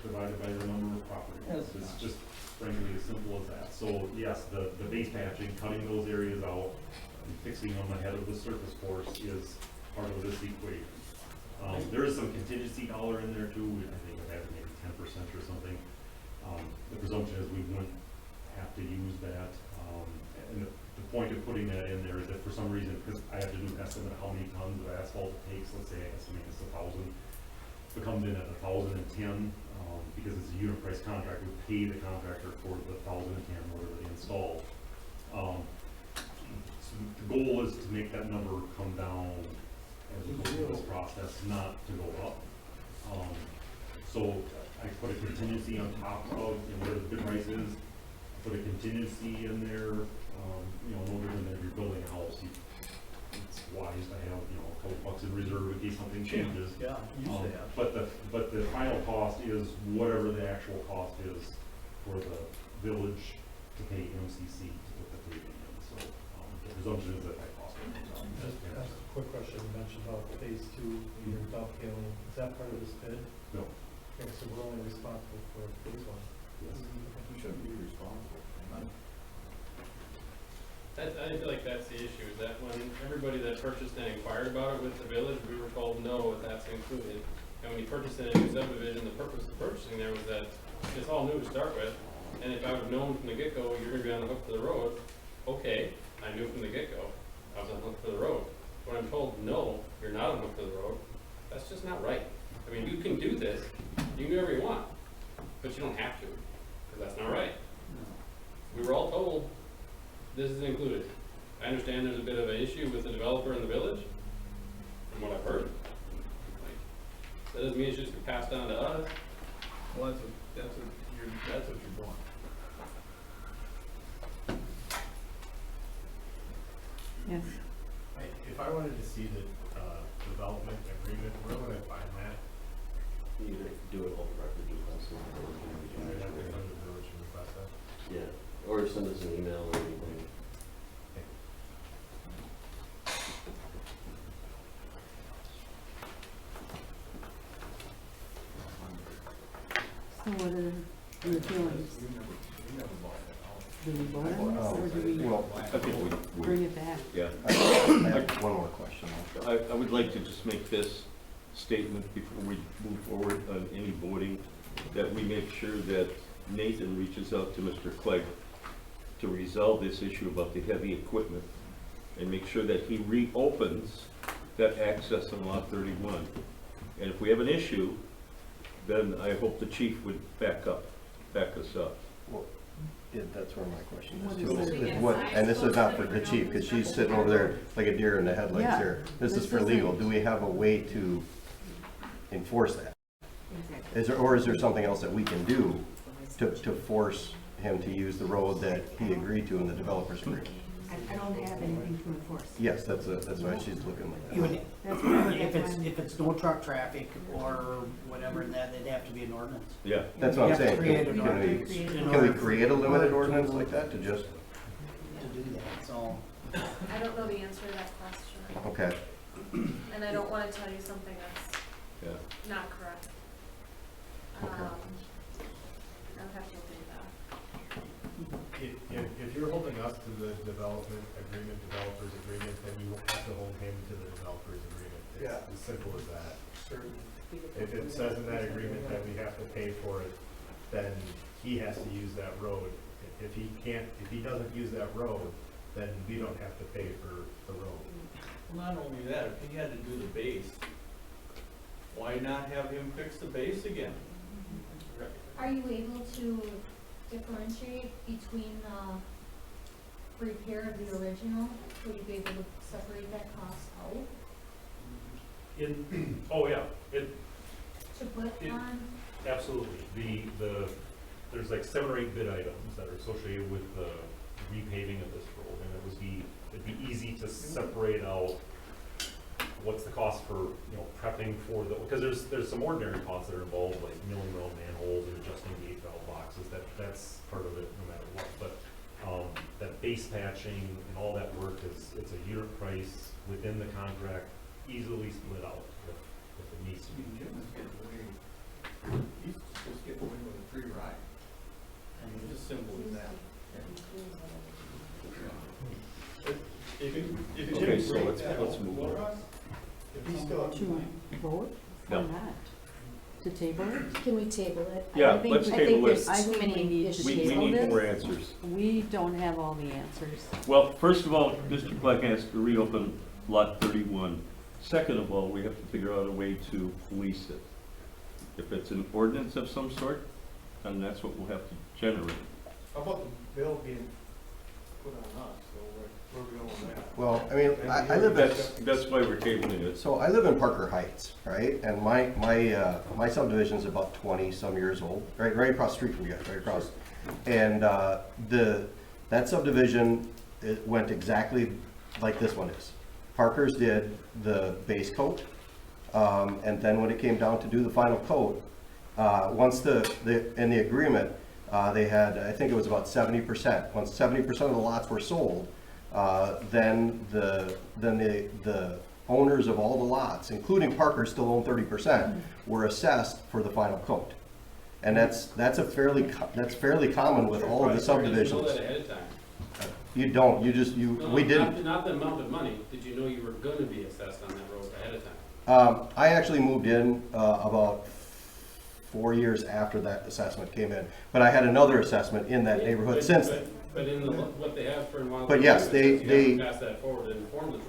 divided by the number of properties. It's just frankly as simple as that. So yes, the base patching, cutting those areas out and fixing them ahead of the surface course is part of this equation. There is some contingency dollar in there too. I think it had maybe 10% or something. The presumption is we wouldn't have to use that. And the point of putting that in there is that for some reason, because I have to do an estimate of how many tons of asphalt it takes, let's say I estimate it's 1,000, if it comes in at 1,010, because it's a unit price contract, we pay the contractor for the 1,010, whatever they install. So the goal is to make that number come down as we go through this process, not to go up. So I put a contingency on top of, where the bid price is, put a contingency in there, no different than if you're building a house. It's wise to have, a couple bucks in reserve in case something changes. Yeah, usually have. But the final cost is whatever the actual cost is for the village to pay MCC to put the paving in. So, the presumption is that cost will come down. Just a quick question, you mentioned about phase 2, your dovetailing, is that part of this bid? No. Okay, so we're only responsible for phase 1? Yes. We shouldn't be responsible. I feel like that's the issue, is that when everybody that purchased and inquired about it with the village, we were told no, that's included. And when you purchase in a new subdivision, the purpose of purchasing there was that it's all new to start with. And if I would have known from the get-go, you're gonna be on the hook for the road, okay, I knew from the get-go, I was on the hook for the road. When I'm told, no, you're not on the hook for the road, that's just not right. I mean, you can do this, you can do whatever you want, but you don't have to, because that's not right. We were all told, this is included. I understand there's a bit of an issue with the developer in the village, from what I've heard. That doesn't mean it should just be passed on to us. Well, that's what you're doing. Yes. If I wanted to see the development agreement, where would I find that? You do it all directly to us. I'd have to come to the village and request that? Yeah, or send us an email or anything. So what are your feelings? Do we vote on this, or do we Well, I think we bring it back? Yeah. I have one more question. I would like to just make this statement before we move forward on any voting, that we make sure that Nathan reaches out to Mr. Clegg to resolve this issue about the heavy equipment and make sure that he reopens that access on lot 31. And if we have an issue, then I hope the chief would back us up. Well, yeah, that's where my question What is is too. it? Is what, and this is not for the chief, because she's sitting over there like a deer in the headlights Yeah, here. This is this for isn't- legal. Do we have a way to enforce that? Or is there something else that we can do to force him to use the road that he agreed to in the developer's agreement? I don't have anything to enforce. Yes, that's why she's looking like You that. would, That's what- if it's no truck traffic or whatever, that it'd have to be an ordinance. Yeah. That's what I'm You have to saying. create an Can ordinance we, in can we order create a limited to- ordinance like that to just, To do that, so. I don't know the answer to that question, okay. and I don't wanna tell you something that's Yeah. not correct. Okay. I'll have to look into that. If you're holding us to the development agreement, developer's agreement, then you have to hold him to the developer's agreement. It's as simple as that. If it says in that agreement that we have to pay for it, then he has to use that road. If he doesn't use that road, then we don't have to pay for the road. Well, not only that, if he had to do the base, why not have him fix the base again? Are you able to differentiate between the repair of the original? Would you be able to separate that cost out Oh, yeah, to put on? absolutely. There's like 7 or 8 bid items that are associated with the repaving of this road, and it'd be easy to separate out what's the cost for, prepping for because there's some ordinary costs that are involved, like milling road manholes and adjusting gate valve boxes, that's part of it no matter what, but that base patching and all that work it's a unit price within the contract, easily split out if it needs to be. Jim is getting away, he's just getting away with a free ride. I mean, it's as simple as that. Okay, so let's move on. If he's still, To vote or No. not? To table it? Can we table it? Yeah, I think- let's I think table there's it. I too think we many need to issues. We table need this. more answers. We don't have all the answers. Well, first of all, Mr. Black has to reopen lot 31. Second of all, we have to figure out a way to police it. If it's an ordinance of some sort, then that's what we'll have to generate. how about the bill being put on us, so where are we going with that? Well, I mean, I live That's why we're tabling it. So I live in Parker Heights, right? And my subdivision is about 20-some years old, right across the street from you guys, right across. And that subdivision, it went exactly like this one is. Parker's did the base coat, and then when it came down to do the final coat, once in the agreement, they had, I think it was about 70%. Once 70% of the lots were sold, then the owners of all the lots, including Parker, still own 30%, were assessed for the final coat. And that's fairly common with all of the subdivisions. You know that ahead of time. You don't, No, we didn't. Not the amount of money. Did you know you were gonna be assessed on that road ahead of time? I actually moved in about 4 years after that assessment came in, but I had another assessment in that neighborhood since then. But in what they have for environmental. But yes, agreement is they you have to pass that forward and inform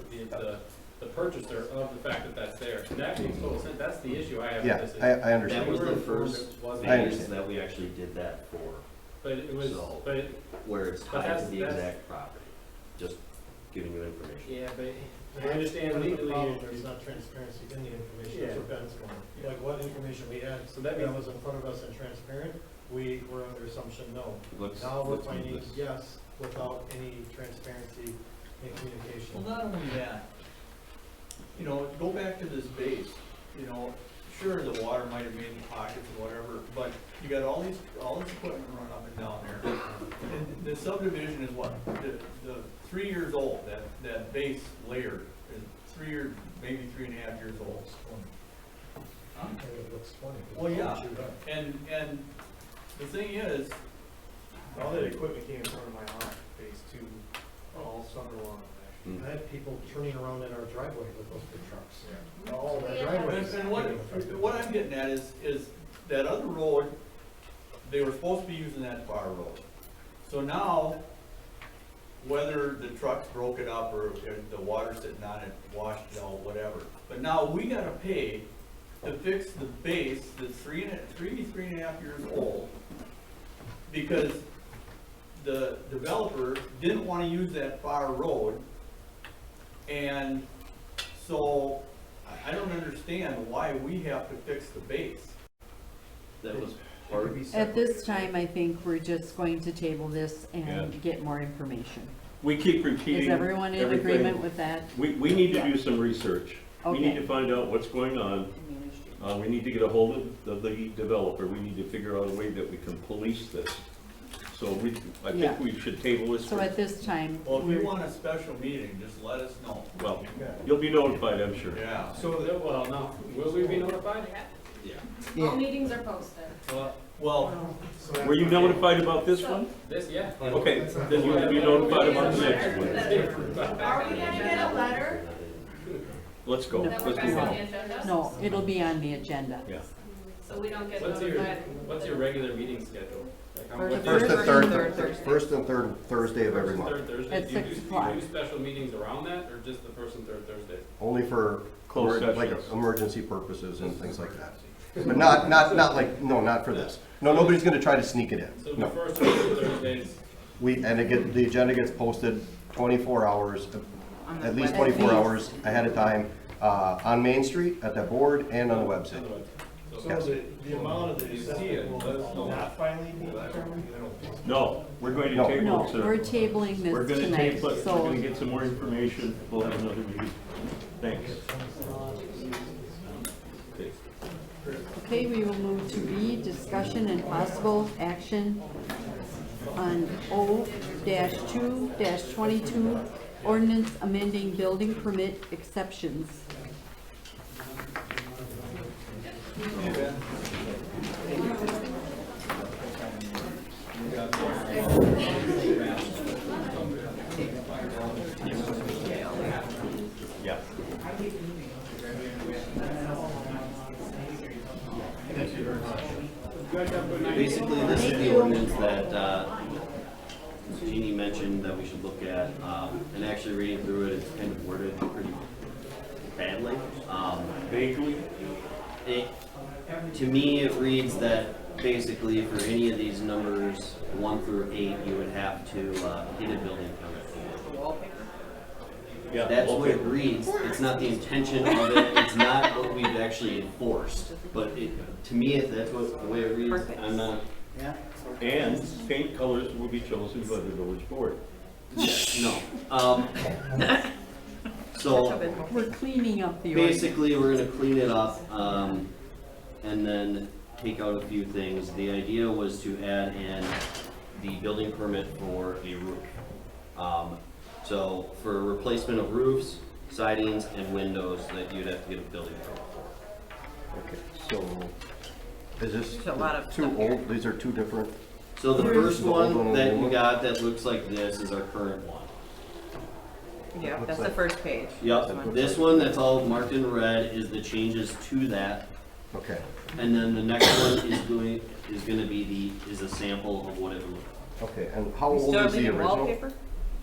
the purchaser of the fact that that's there. And that makes total sense. That's the issue I have with Yeah, this. I understand. That was We were the informed first it wasn't. I phase understand. that we actually did that for, But it was, So- but, where it's But tied to that's- the that's- exact property, just giving you information. yeah, but I understand Part of the legally. problem, there's not transparency in the information, that's where Ben's going. Like what information we had So that that means- was in front of us and transparent, we were under assumption no. Let's Now we're move finding this. yes without any transparency and communication. Well, not only that, go back to this base, sure, the water might have made pockets or whatever, but you got all this equipment running up and down there. And the subdivision is what, the 3 years old, that base layer is 3 years, maybe 3.5 years old. Huh? It looks 20. 'cause Well, it's all yeah, chewed up. and the thing is, All that equipment came in front of my house, phase 2, all summer long. I had people turning around in our driveway with those big trucks. Yeah. All that Yeah. driveway. and what I'm getting at is that other road, they were supposed to be using that far road. So now, whether the trucks broke it up or if the water sitting on it washed it out, whatever. But now we gotta pay to fix the base that's 3.5 years old, because the developer didn't wanna use that far road. And so, I don't understand why we have to fix the base. That was part, At this time, I think we're just going to table this Yeah. and get more information. We keep repeating Is everyone in everything. agreement with that? We need to Yeah. do some research. We need Okay. to find out what's going on. We need to get a hold of the developer. We need to figure out a way that we can police this. So I Yeah. think we should table this. So for- at this time, Well, if you we're, want a special meeting, just let us know. Well, you'll be notified, I'm sure. Yeah. Well, now, will we be notified? Yeah. All meetings are posted. Well, Were you notified about this one? This, yeah. Okay, then you will be notified about the next one. Are we gonna get a letter? Let's go. No. Let's That we're move back on on. the agenda? no, it'll be on the agenda. Yeah. So we don't get What's notified? your regular meeting schedule? Like, For what the days- First and Third third, first and third Thursday of every First and month, third Thursday? At Do you 6 do o'clock. you do special meetings around that, or just the first and third Thursday? only for Closed like sessions. emergency purposes and things like that. But not like, no, not for this. No, nobody's gonna try to sneak it in, So the no. first and third Thursdays, The agenda gets posted 24 hours, at least 24 hours ahead of time, on Main Street, at the board, and on the website. So Yes. the amount of the assessment will not finally be determined? No, we're going to No. table No, it, sir. we're tabling We're this gonna tonight, table it, we're so gonna get some more information, we'll have another meeting. Thanks. Okay. okay, we will move to B, discussion and possible action on O-2-22, ordinance amending building permit exceptions. Yeah. Basically, this is the ordinance that Jeannie mentioned that we should look at, and actually reading through it, it's kind of worded pretty badly. Vaguely? To me, it reads that basically for any of these numbers, 1 through 8, you would have to get a building permit for. Yeah. That's what it reads. It's not the intention of it. It's not what we've actually enforced. But to me, if that's what the way it reads, I'm not. Yeah. And paint colors will be chosen by the village board. No. So We're cleaning up the ordinance. basically, we're gonna clean it up, and then take out a few things. The idea was to add in the building permit for a roof. So for replacement of roofs, sidings, and windows, that you'd have to get a building permit for. Okay, so is this There's a lot of two stuff here. old, these are two different? So the first The old one and that the new you one? got that looks like this is our current one. Yeah, Looks that's the like- first page. Yep, this one that's all marked in red is the changes to that. Okay, And then the next one is gonna be a sample of what it would look. okay, and how You old still is the leaving original? wallpaper?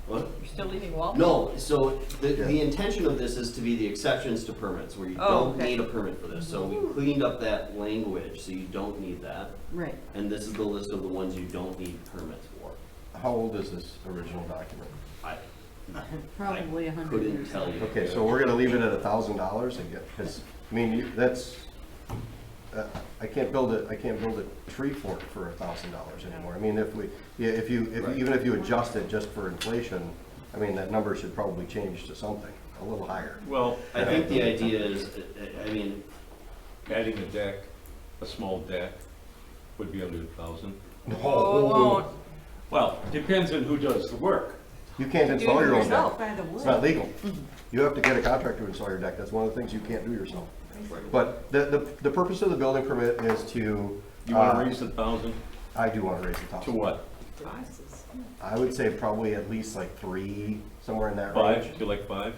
What? You're still leaving wallpaper? No, so the Yeah. intention of this is to be the exceptions to permits, where you Oh, don't okay. need a permit for this. So we cleaned up that language, so you don't need that. Right. And this is the list of the ones you don't need permits for. How old is this original document? I Probably 100 couldn't years. tell you. Okay, so we're gonna leave it at $1,000 again, because, I mean, that's, I can't build a tree fort for $1,000 anymore. I mean, even if you adjust it just for inflation, I mean, that number should probably change to something, a little higher. Well, I think the idea is, I mean, adding a deck, a small deck, would be under 1,000. Oh, it won't. Well, depends on who does the work. You can't Do install it your own yourself. deck. It's not legal. You have to get a contractor to install your deck. That's one of the things you can't do yourself. But the purpose of the building permit is to. You wanna raise 1,000 I do wanna raise the $1,000. to what? I would say probably at least like 3, somewhere in that range. 5, do you like 5?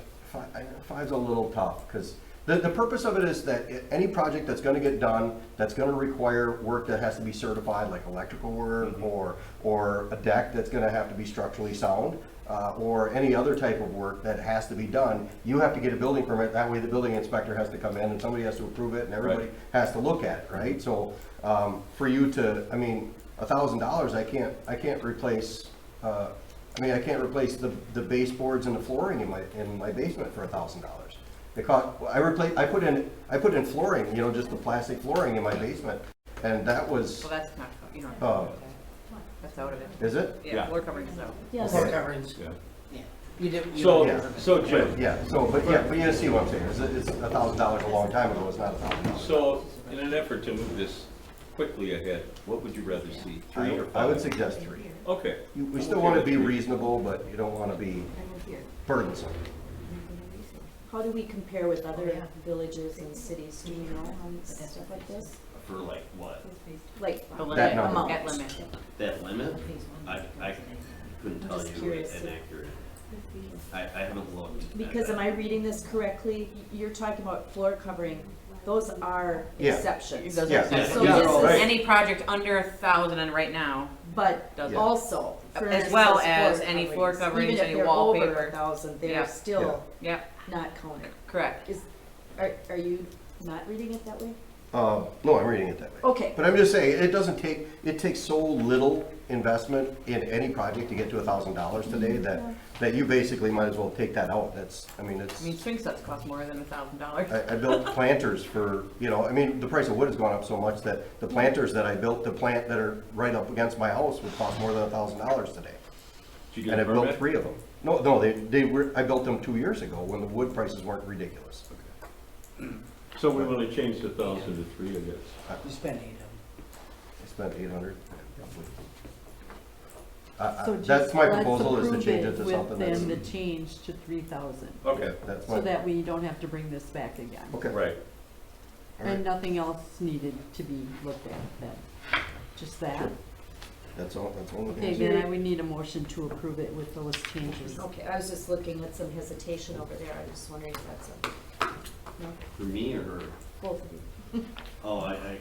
Five's a little tough, because the purpose of it is that any project that's gonna get done, that's gonna require work that has to be certified, like electrical work, or a deck that's gonna have to be structurally sound, or any other type of work that has to be done, you have to get a building permit. That way the building inspector has to come in and somebody has to approve it and everybody has to look at it, right? So, for you to, I mean, $1,000, I can't replace, I can't replace the baseboards and the flooring in my basement for $1,000. It cost, I put in flooring, just the plastic flooring in my basement, and that was, Well, that's not, you know, that's out of it. is it? Yeah, floor coverings is out. Yes. Okay. Coverings. Yeah. You did. So Jim, But you see what I'm saying, it's $1,000 a long time ago, it's not $1,000. so in an effort to move this quickly ahead, what would you rather see, 3 or 5? I would suggest 3. Okay. We still want to be reasonable, but you don't want to be burdensome. How do we compare with other villages and cities, do we know, on stuff like this? for like what? Like, The limit, That number. at limit. That limit? I couldn't I'm tell just you curious. an accurate. I haven't looked. at because that. am I reading this correctly? You're talking about floor covering, those are Yeah. exceptions. Those are Yeah. exceptions. So Yeah. this is, Right. Any project under 1,000 and right now, but Does- also, for As instance, well floor as any floor coverings, even if any they're wallpaper. over 1,000, Yeah. they're still yeah, not counted. correct. Are you not reading it that way? No, I'm reading it that way. Okay. But I'm just saying, it takes so little investment in any project to get to $1,000 today that that you basically might as well take that out. That's, I mean, it's. I mean, swing sets cost more than $1,000. I built planters for, you know, I mean, the price of wood has gone up so much that the planters that I built to plant that are right up against my house would cost more than $1,000 today. Did you get And a I built permit? 3 of them. No, they were, I built them 2 years ago when the wood prices weren't ridiculous. So we want to change the 1,000 to 3, I guess. You spent 800. I spent 800. So That's just my let's proposal, is to approve change it it to with something that's. then the change to 3,000, Okay, That's so my, that we don't have to bring this back again. okay. right. All right. And nothing else needed to be looked at then, just that? Sure. That's all we Okay, can. then I would need a motion to approve it with those changes. Okay, I was just looking at some hesitation over there, I was just wondering if that's a, no, For me or her? both of you. Oh, I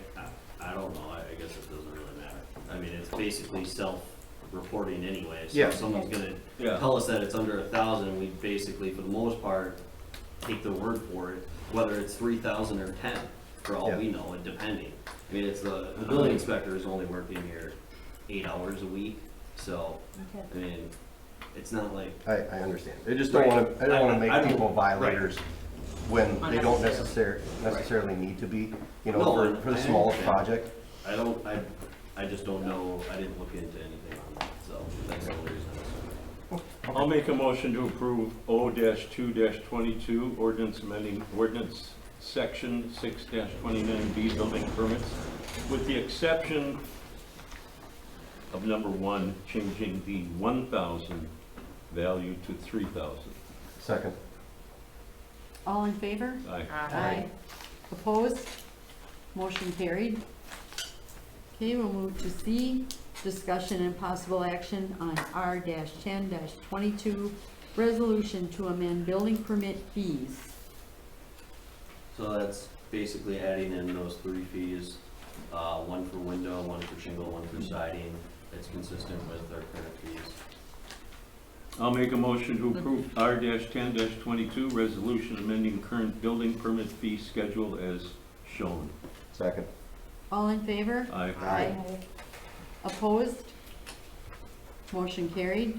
don't know, I guess it doesn't really matter. I mean, it's basically self-reporting anyway, so Yeah. if someone's gonna Yeah. tell us that it's under 1,000, we basically, for the most part, take their word for it, whether it's 3,000 or 10, for all Yeah. we know, and depending. I mean, it's the building inspector is only working here 8 hours a week, so, Okay. I mean, it's not like, I understand. I just don't wanna, I don't wanna I make don't- people violators when they don't Unnecessary. necessarily need to be, you know, No, for the I smallest understand. project. I just don't know, I didn't look into anything on that, so that's the only reason I was. I'll make a motion to approve O-2-22, ordinance section 6-29B building permits, with the exception of number 1, changing the 1,000 value to 3,000. Second. All in favor? Aye. Aye. Opposed? Motion carried. Okay, we'll move to C, discussion and possible action on R-10-22, resolution to amend building permit fees. So that's basically adding in those 3 fees, one for window, one for shingle, one for siding. It's consistent with our current fees. I'll make a motion to approve R-10-22, resolution amending current building permit fee schedule as shown. Second. All in favor? Aye. Aye. Opposed? Motion carried.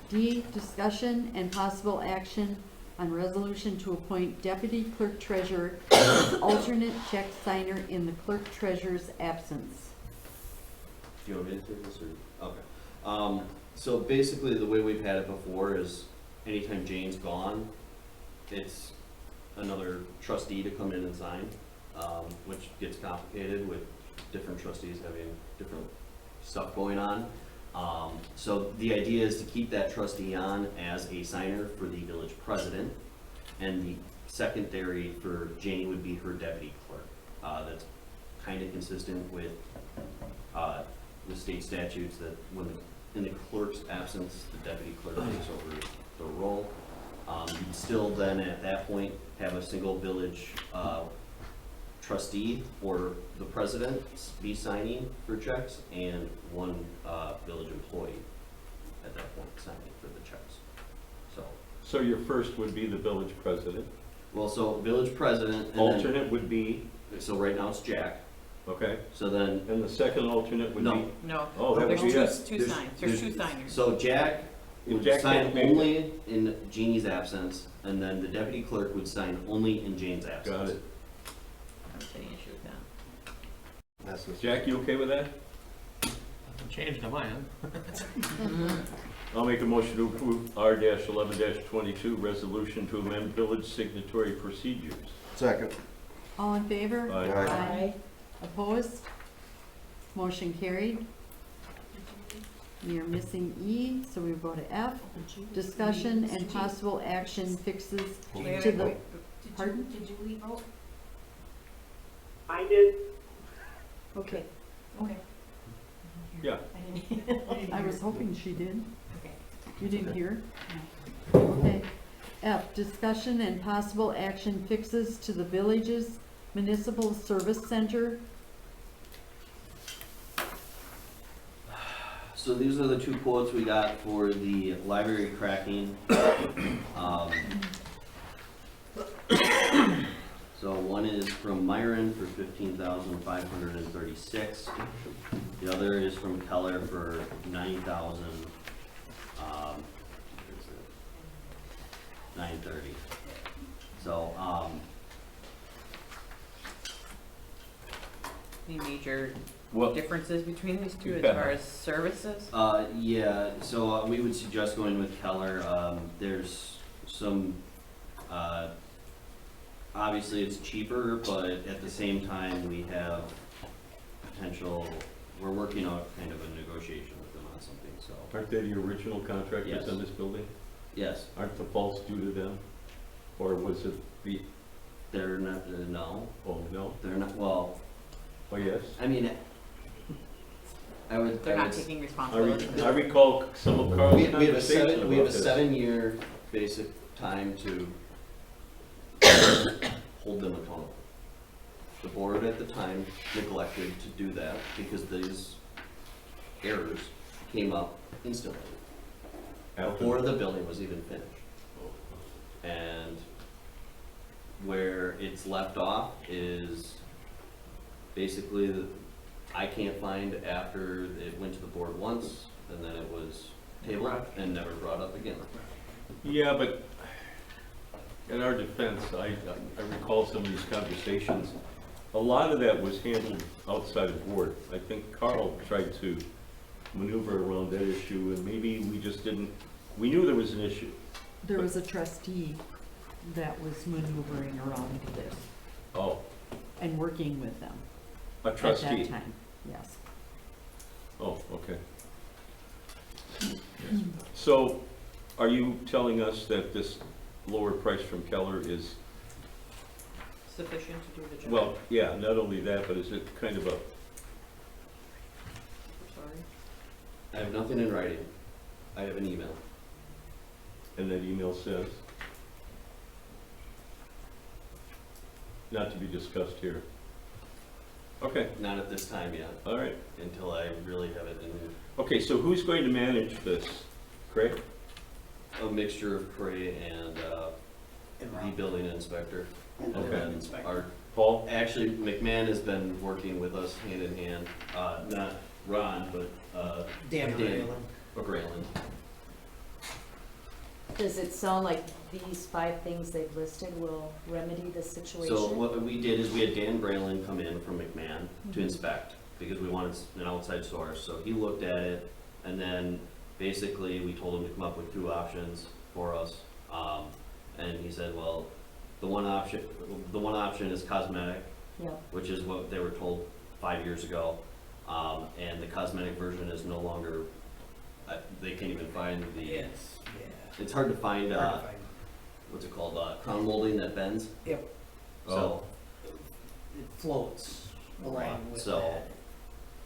D, discussion and possible action on resolution to appoint deputy clerk treasurer as alternate check signer in the clerk treasurer's absence. Do you want me to take this or? Okay. So basically the way we've had it before is anytime Jane's gone, it's another trustee to come in and sign, which gets complicated with different trustees having different stuff going on. So the idea is to keep that trustee on as a signer for the village president, and the secondary for Janie would be her deputy clerk. That's kind of consistent with the state statutes that when in the clerk's absence, the deputy clerk takes over the role. You'd still then at that point have a single village trustee or the president be signing for checks, and one village employee at that point signing for the checks. So your first would be the village president. Well, so village president. And Alternate would be, so right now it's Jack. okay, So then. and the second alternate would be? No. No, Oh, that would there's be it. two signs, there's 2 signers. So Jack If would Jack sign can't make it. only in Jeannie's absence, and then the deputy clerk would sign only in Jane's absence. Got it. I don't see any issue with that. That's what- Jack, you okay with that? Changed to mine. I'll make a motion to approve R-11-22, resolution to amend village signatory procedures. Second. All in favor? Aye. Aye. Opposed? Motion carried. We are missing E, so we go to F, discussion and possible action fixes to the, pardon? Did you leave out? I did. Okay. Okay. Yeah. I was hoping she did. Okay. You didn't hear? Okay. F, discussion and possible action fixes to the village's municipal service center. So these are the 2 quotes we got for the library cracking. So one is from Myron for $15,536. The other is from Keller for $9,000. 9:30. So, Any major Well, differences between these two as Yeah. far as services? yeah, so we would suggest going with Keller. There's some, obviously it's cheaper, but at the same time, we have potential, we're working out kind of a negotiation with them on something, so. aren't they the original contractors Yes. on this building? Yes, Aren't the faults due to them? Or was it the, they're not, no, oh, no? they're not, well, Oh, yes? I mean, I would. They're I not would- taking I responsibility. I recall some of Carl's We have a conversation seven, we have a about this. 7-year basic time to hold them accountable. The board at the time neglected to do that because these errors came up instantly, before the building was even finished. And where it's left off is basically, I can't find after it went to the board once, and then it was tabled and never brought up again. Yeah, but in our defense, I recall some of these conversations. A lot of that was handled outside the board. I think Carl tried to maneuver around that issue, and maybe we just didn't, we knew there was an issue. There was a trustee that was maneuvering around this Oh, and working with them a trustee? at that time, yes. Oh, okay. So, are you telling us that this lower price from Keller is, Sufficient to do the job? well, yeah, not only that, but is it kind of a, Sorry. I have nothing in writing. I have an email. and that email says? Not to be discussed here. Okay, Not at this time yet, all right. until I really have it in Okay, so who's going to manage this? Craig? a mixture of Cray and the building inspector. And Okay. then our, Paul? actually, McMahon has been working with us hand in hand, not Ron, but Dan McGrayland. Does it sound like these 5 things they've listed will remedy the situation? So what we did is we had Dan Braylon come in from McMahon to inspect, because we wanted an outside source. So he looked at it, and then basically we told him to come up with 2 options for us. And he said, well, the one option is cosmetic, Yeah, which is what they were told 5 years ago. And the cosmetic version is no longer, they can't even find the, Yes, yeah. it's hard to find, Hard to find. what's it called, crown molding that bends. Yep. So, It floats along with So, that.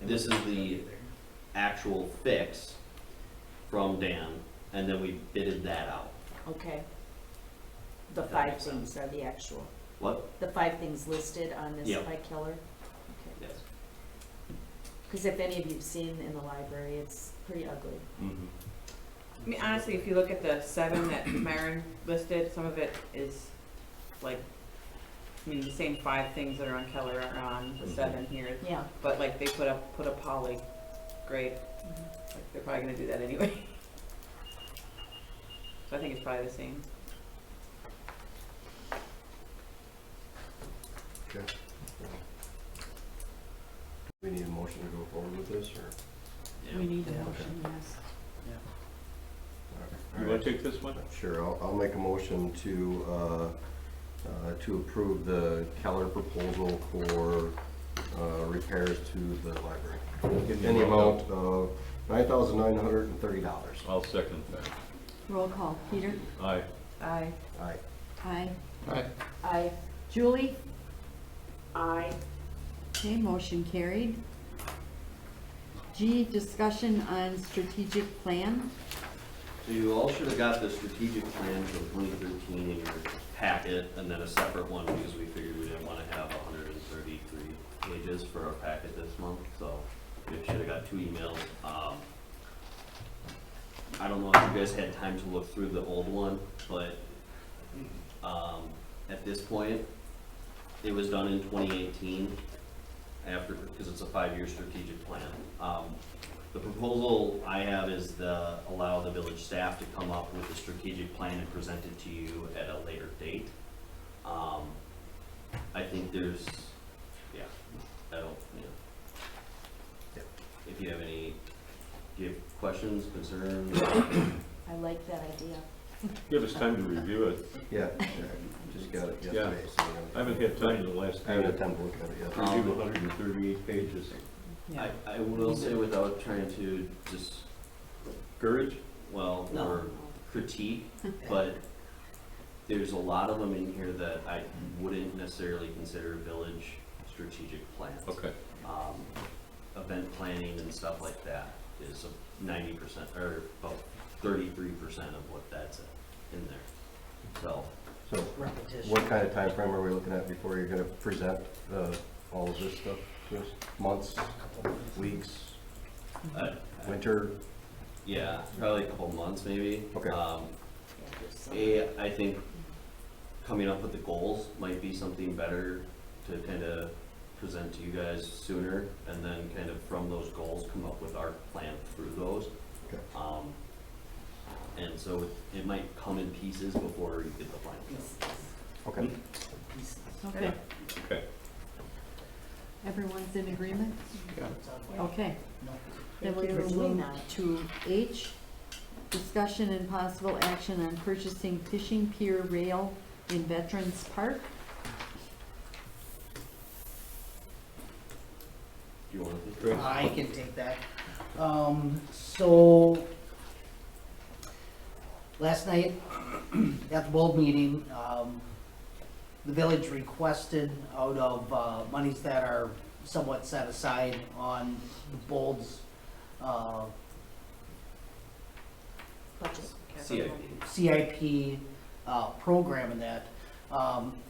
this is the actual fix from Dan, and then we bidded that out. okay. The That 5 makes things are the actual, What? the 5 things listed on this Yep. by Keller? Okay. Yes. Because if any of you've seen in the library, it's pretty ugly. Mhm. I mean, honestly, if you look at the 7 that Maren listed, some of it is like, I mean, the same 5 things that are on Keller are on the 7 here. Yeah. But like they put a poly grade, like they're probably gonna do that anyway. So I think it's probably the same. Okay. We need a motion to go forward with this, or? We need a motion, yes. You want to take this one? Sure, I'll make a motion to approve the Keller proposal for repairs to the library. In the amount of $9,930. I'll second that. Roll call, Peter? Aye. Aye. Aye. Aye. Aye. Aye. Julie? Aye. Okay, motion carried. G, discussion on strategic plan. So you all should have got the strategic plan from 2013 in your packet, and then a separate one, because we figured we didn't want to have 133 pages for our packet this month, so you should have got 2 emails. I don't know if you guys had time to look through the old one, but at this point, it was done in 2018, after, because it's a 5-year strategic plan. The proposal I have is allow the village staff to come up with a strategic plan and present it to you at a later date. I think there's, yeah, I don't, if you have any, do you have questions, concerns? I like that idea. Give us time to review it. Yeah, just got it yesterday. So I haven't had time in the last I haven't had time to look at it yet. review 138 pages. I will say, without trying to discourage, well, or critique, but there's a lot of them in here that I wouldn't necessarily consider village strategic plans. Okay. Event planning and stuff like that is 90% or about 33% of what that's in there. So what kind of time frame are we looking at before you're gonna present all of this stuff to us? Months, weeks, winter? Yeah, probably a couple months maybe. Okay. I think coming up with the goals might be something better to kind of present to you guys sooner, and then kind of from those goals come up with our plan through those. Okay. And so it might come in pieces before you get the final. Okay. Okay, Okay. everyone's in agreement? Yeah. Okay. Then we Thank you will for doing move that. to H, discussion and possible action on purchasing fishing pier rail in Veterans Park. Do you want to? I can take that. So, last night at the board meeting, the village requested out of monies that are somewhat set aside on the bold's CIP program, and that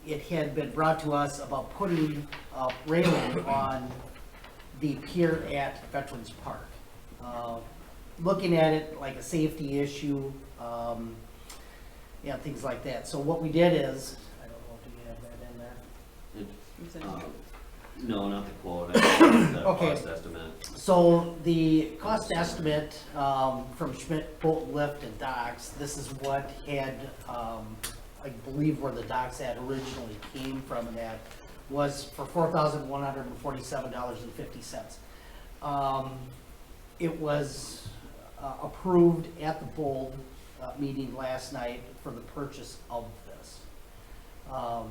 it had been brought to us about putting railing on the pier at Veterans Park. Looking at it like a safety issue, things like that. So what we did is, I don't know if you have that in there. No, not the quote. The Okay. cost estimate. So the cost estimate from Schmidt Boat Lift and Docks, this is what had, I believe where the docks had originally came from, and that was for $4,147.50. It was approved at the board meeting last night for the purchase of this.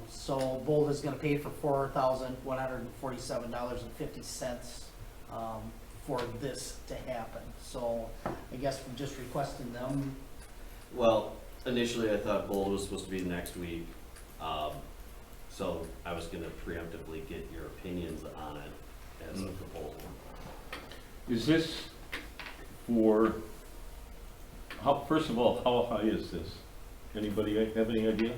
So Bold is gonna pay for $4,147.50 for this to happen. So I guess we're just requesting them. Well, initially I thought Bold was supposed to be next week. So I was gonna preemptively get your opinions on it as a proposal. Is this for, first of all, how high is this? Anybody have any idea?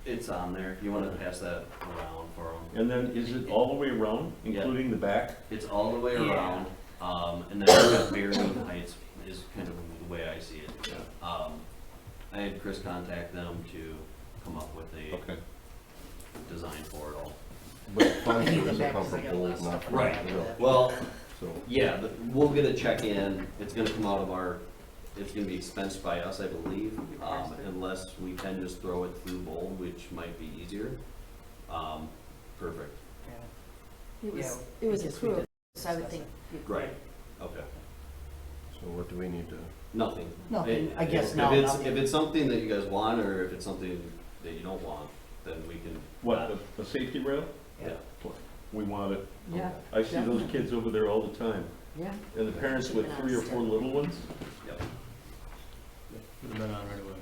It's on there, if you wanna pass that around for them. And then is it all the way around, including the back? It's all the way around, and then it's got varying heights is kind of the way I see it. I had Chris contact them to come up with a design for it all. But funds doesn't come from Bold, not from Right, the village. well, So, yeah, we'll get a check in, it's gonna come out of it's gonna be expensed by us, I believe, unless we can just throw it through Bold, which might be easier. Perfect. It was guess we approved, did so I would think. Right, okay. so what do we need to? Nothing. Nothing, I guess If no, it's, nothing. if it's something that you guys want, or if it's something that you don't want, then we can. What, the safety rail? Yeah. We want it. Yeah. I see those kids over there all the time. Yeah. And the parents with 3 or 4 little ones? Yep. Should have been on right away.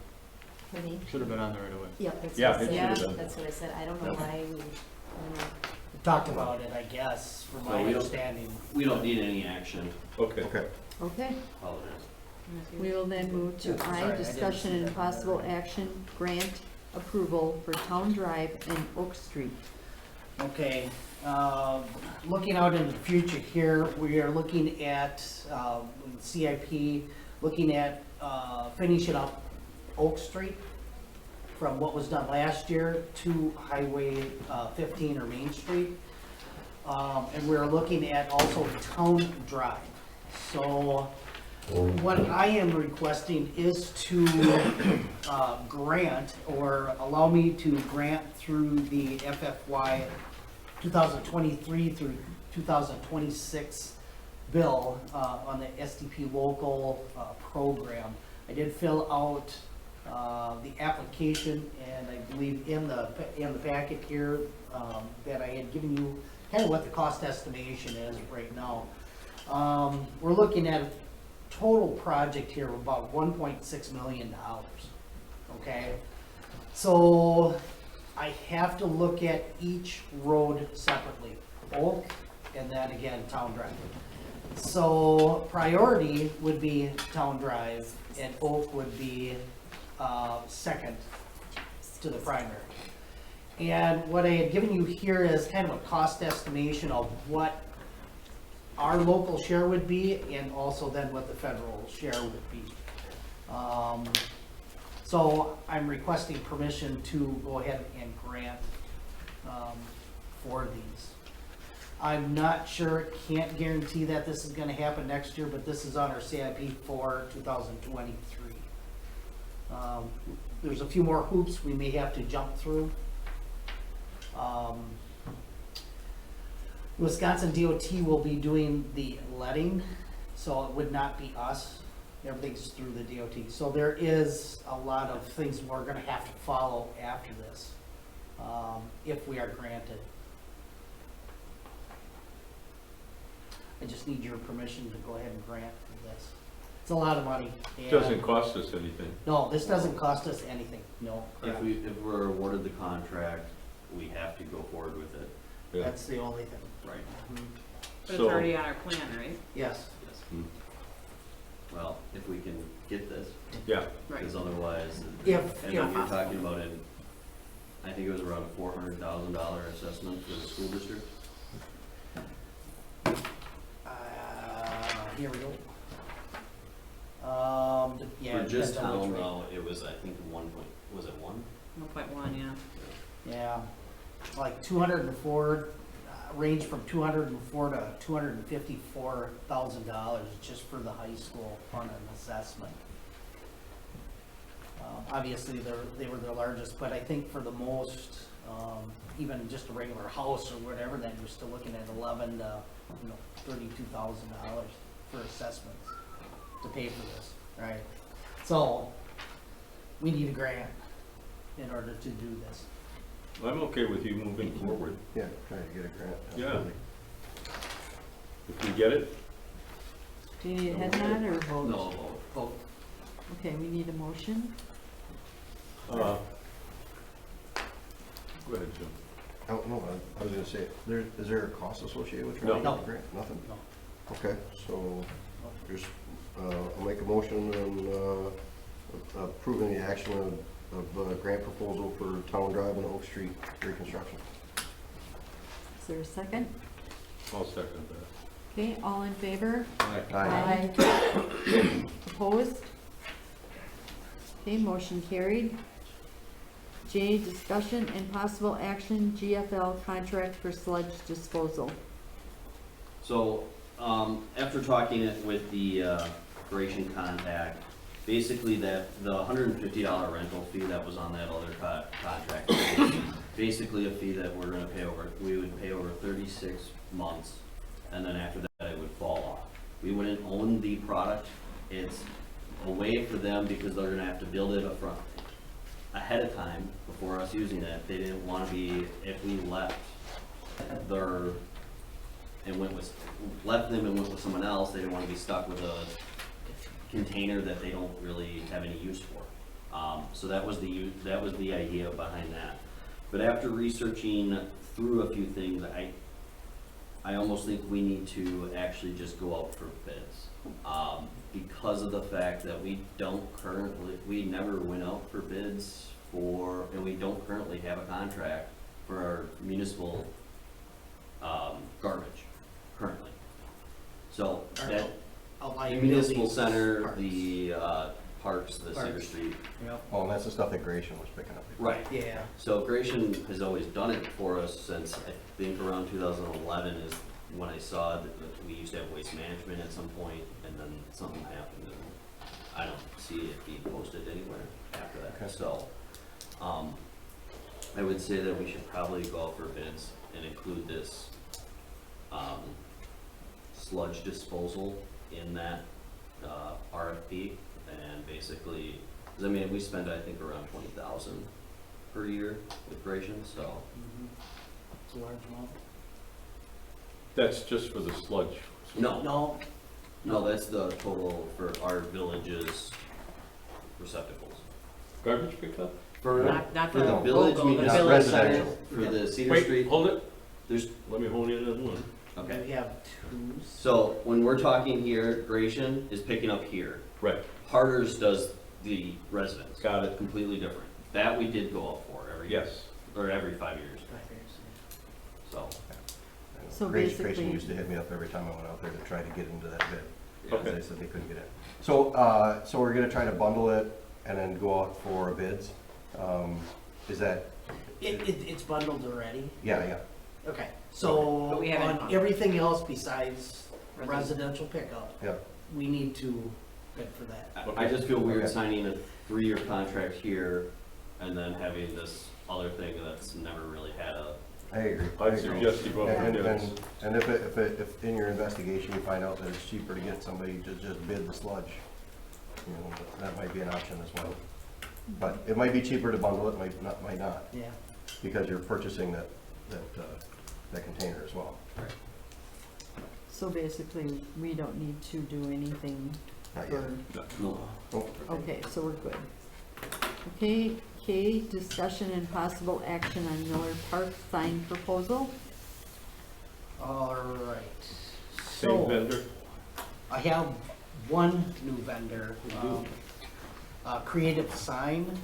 Pardon me? Should have been on there right away. Yep, that's Yeah, what I it said. should have been. That's what I said. I don't know Yep. why we, Talked about it, I guess, from So my we don't- understanding. We don't need any action, Okay. Okay. Okay, apologize. we will then move to Sorry, I I, didn't discussion see and that. possible action, grant approval for Town Drive and Oak Street. Okay, looking out into the future here, we are looking at, CIP, looking at, finishing up Oak Street from what was done last year to Highway 15 or Main Street. And we're looking at also Town Drive. So what I am requesting is to grant or allow me to grant through the FFY 2023 through 2026 bill on the SDP local program. I did fill out the application, and I believe in the packet here that I had given you kind of what the cost estimation is right now. We're looking at a total project here of about $1.6 million, okay? So I have to look at each road separately, Oak and then again Town Drive. So priority would be Town Drive and Oak would be second to the primary. And what I had given you here is kind of a cost estimation of what our local share would be and also then what the federal share would be. So I'm requesting permission to go ahead and grant for these. I'm not sure, can't guarantee that this is gonna happen next year, but this is on our CIP for 2023. There's a few more hoops we may have to jump through. Wisconsin DOT will be doing the letting, so it would not be us. Everything's through the DOT. So there is a lot of things we're gonna have to follow after this, if we are granted. I just need your permission to go ahead and grant for this. It's a lot of money. It doesn't cost us anything. No, this doesn't cost us anything, no. If we're awarded the contract, we have to go forward with it. Yeah. That's the only thing. Right. But it's already on our plan, right? Yes. Yes. Well, if we can get this. Yeah. Because otherwise, If- and then you're talking about it, I think it was around a $400,000 assessment for the school district. Here we go. Yeah. For just depends on which town way. though, it was, I think, was it 1? 1.1, yeah. Yeah, like 204, range from 204 to $254,000 just for the high school on an assessment. Obviously, they were the largest, but I think for the most, even just a regular house or whatever, then you're still looking at $11,000 to $32,000 for assessments to pay for this, right? So we need a grant in order to do this. I'm okay with you moving forward. Yeah, trying to get a grant. Yeah. absolutely. If we get it, Do you need a head nod or vote? No, Vote. Okay, we need a motion. go ahead, Jim. I don't know, I was gonna say, is there a cost associated with No. trying to get the grant? Nothing? No. Okay, so just, I'll make a motion and approving the action of grant proposal for Town Drive and Oak Street reconstruction. Is there a second? I'll second that. Okay, all in favor? Aye. Opposed? Okay, motion carried. J, discussion and possible action, GFL contract for sludge disposal. So, after talking it with the Gratian contact, basically the $150 rental fee that was on that other contract, is basically a fee that we would pay over 36 months, and then after that it would fall off. We wouldn't own the product. It's a way for them, because they're gonna have to build it ahead of time before us using it. They didn't wanna be, if we left them and went with someone else, they didn't wanna be stuck with a container that they don't really have any use for. So that was the idea behind that. But after researching through a few things, I almost think we need to actually just go out for bids. Because of the fact that we never went out for bids and we don't currently have a contract for our municipal garbage currently. So that the municipal center, the parks, the Cedar Street. Yep. Oh, and that's the stuff that Gratian was picking up. Right. Yeah. So Gratian has always done it for us since, I think, around 2011 is when I saw that we used to have waste management at some point, and then something happened, and I don't see it being posted anywhere after that. Okay. So, I would say that we should probably go out for bids and include this, sludge disposal in that, RFP, and basically, 'cause I mean, we spend, I think, around 20,000 per year with Gratian, so. It's a large amount. That's just for the sludge. No, No, that's the total for our village's receptacles. Garbage pickup? For, Not for the the village, local, the not village residential, center. for the Cedar Wait, Street, hold it. there's, Let me hone in on one. okay. we have two. So when we're talking here, Gratian is picking up here. Right. Harder's does the residents. Got it. Completely different. That we did go out for every, Yes. or every 5 years, so. So Gratian basically- used to hit me up every time I went out there to try to get into that bid. Yeah. They said they couldn't get in. So, so we're gonna try to bundle it and then go out for bids. Is that, It's bundled already? yeah, yeah. Okay, so But we haven't- on everything else besides residential pickup, Yeah. we need to bid for that. I just feel weird Okay. signing a 3-year contract here and then having this other thing that's never really had a. I agree. I'd suggest you go out for And, bids. and if in your investigation you find out that it's cheaper to get somebody to just bid the sludge, you know, that might be an option as well. But it might be cheaper to bundle it, might not, Yeah. because you're purchasing that container as well. So basically, we don't need to do anything Not yet. for, No. Oh, okay, so we're good. Okay, K, discussion and possible action on Miller Park sign proposal. All right. Same So, vendor? I have one new vendor, Creative Sign.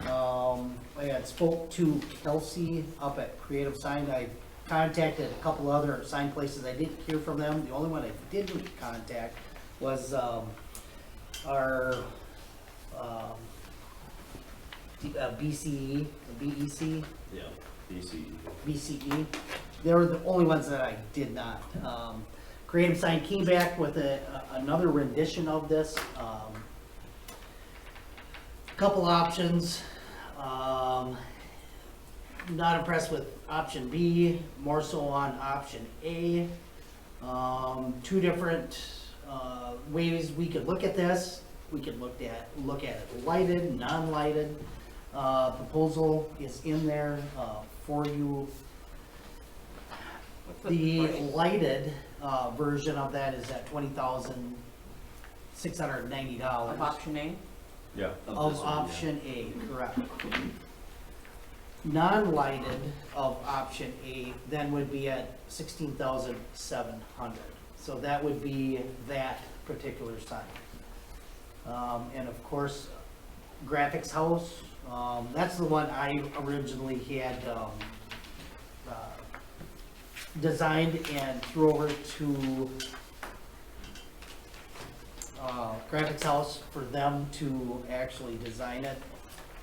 I had spoke to Kelsey up at Creative Sign. I contacted a couple other sign places. I didn't hear from them. The only one I didn't contact was, our, BCE, BEC. Yeah, BC. BCE. They were the only ones that I did not. Creative Sign came back with another rendition of this. Couple options. Not impressed with option B, more so on option A. Two different ways we could look at this. We could look at it lighted, non-lighted. Proposal is in there for you. The lighted version of that is at $20,690. Of option A? Yeah. Of this one, yeah. option A, correct. Non-lighted of option A then would be at 16,700. So that would be that particular sign. And of course, Graphics House, that's the one I originally had designed and threw over to Graphics House for them to actually design it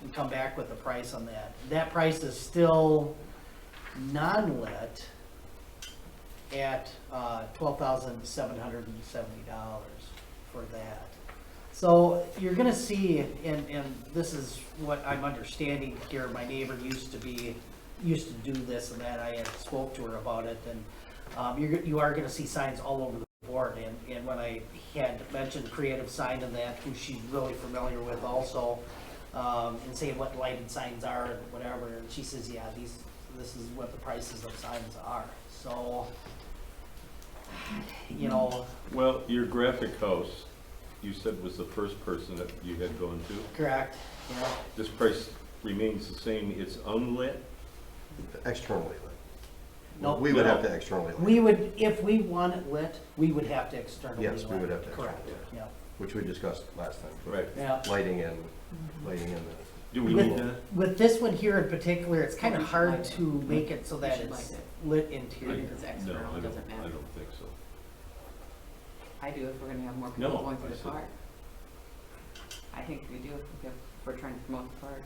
and come back with a price on that. That price is still non-lit at $12,770 for that. So you're gonna see, and this is what I'm understanding here, my neighbor used to do this and that, I had spoke to her about it, and you are gonna see signs all over the board, and when I had mentioned Creative Sign and that, who she's really familiar with also, and saying what lighted signs are and whatever, and she says, yeah, this is what the prices of signs are, so, you know. Well, your graphic house, you said was the first person that you had gone to. Correct, yeah. This price remains the same, it's unlit? Externally lit. No. We would No. have to externally lit. We would, if we want it lit, we would have to externally lit. Yes, we would have to Correct, externally yeah. Which we discussed last time. Right. Yeah. Lighting in the. Do we need that? With this one here in particular, it's kind of hard to make it so that it's lit interior. It's No, external, I it don't, doesn't I matter. don't think so. I do if we're gonna have more people No, going through I the said- park. I think we do if we're trying to promote the park.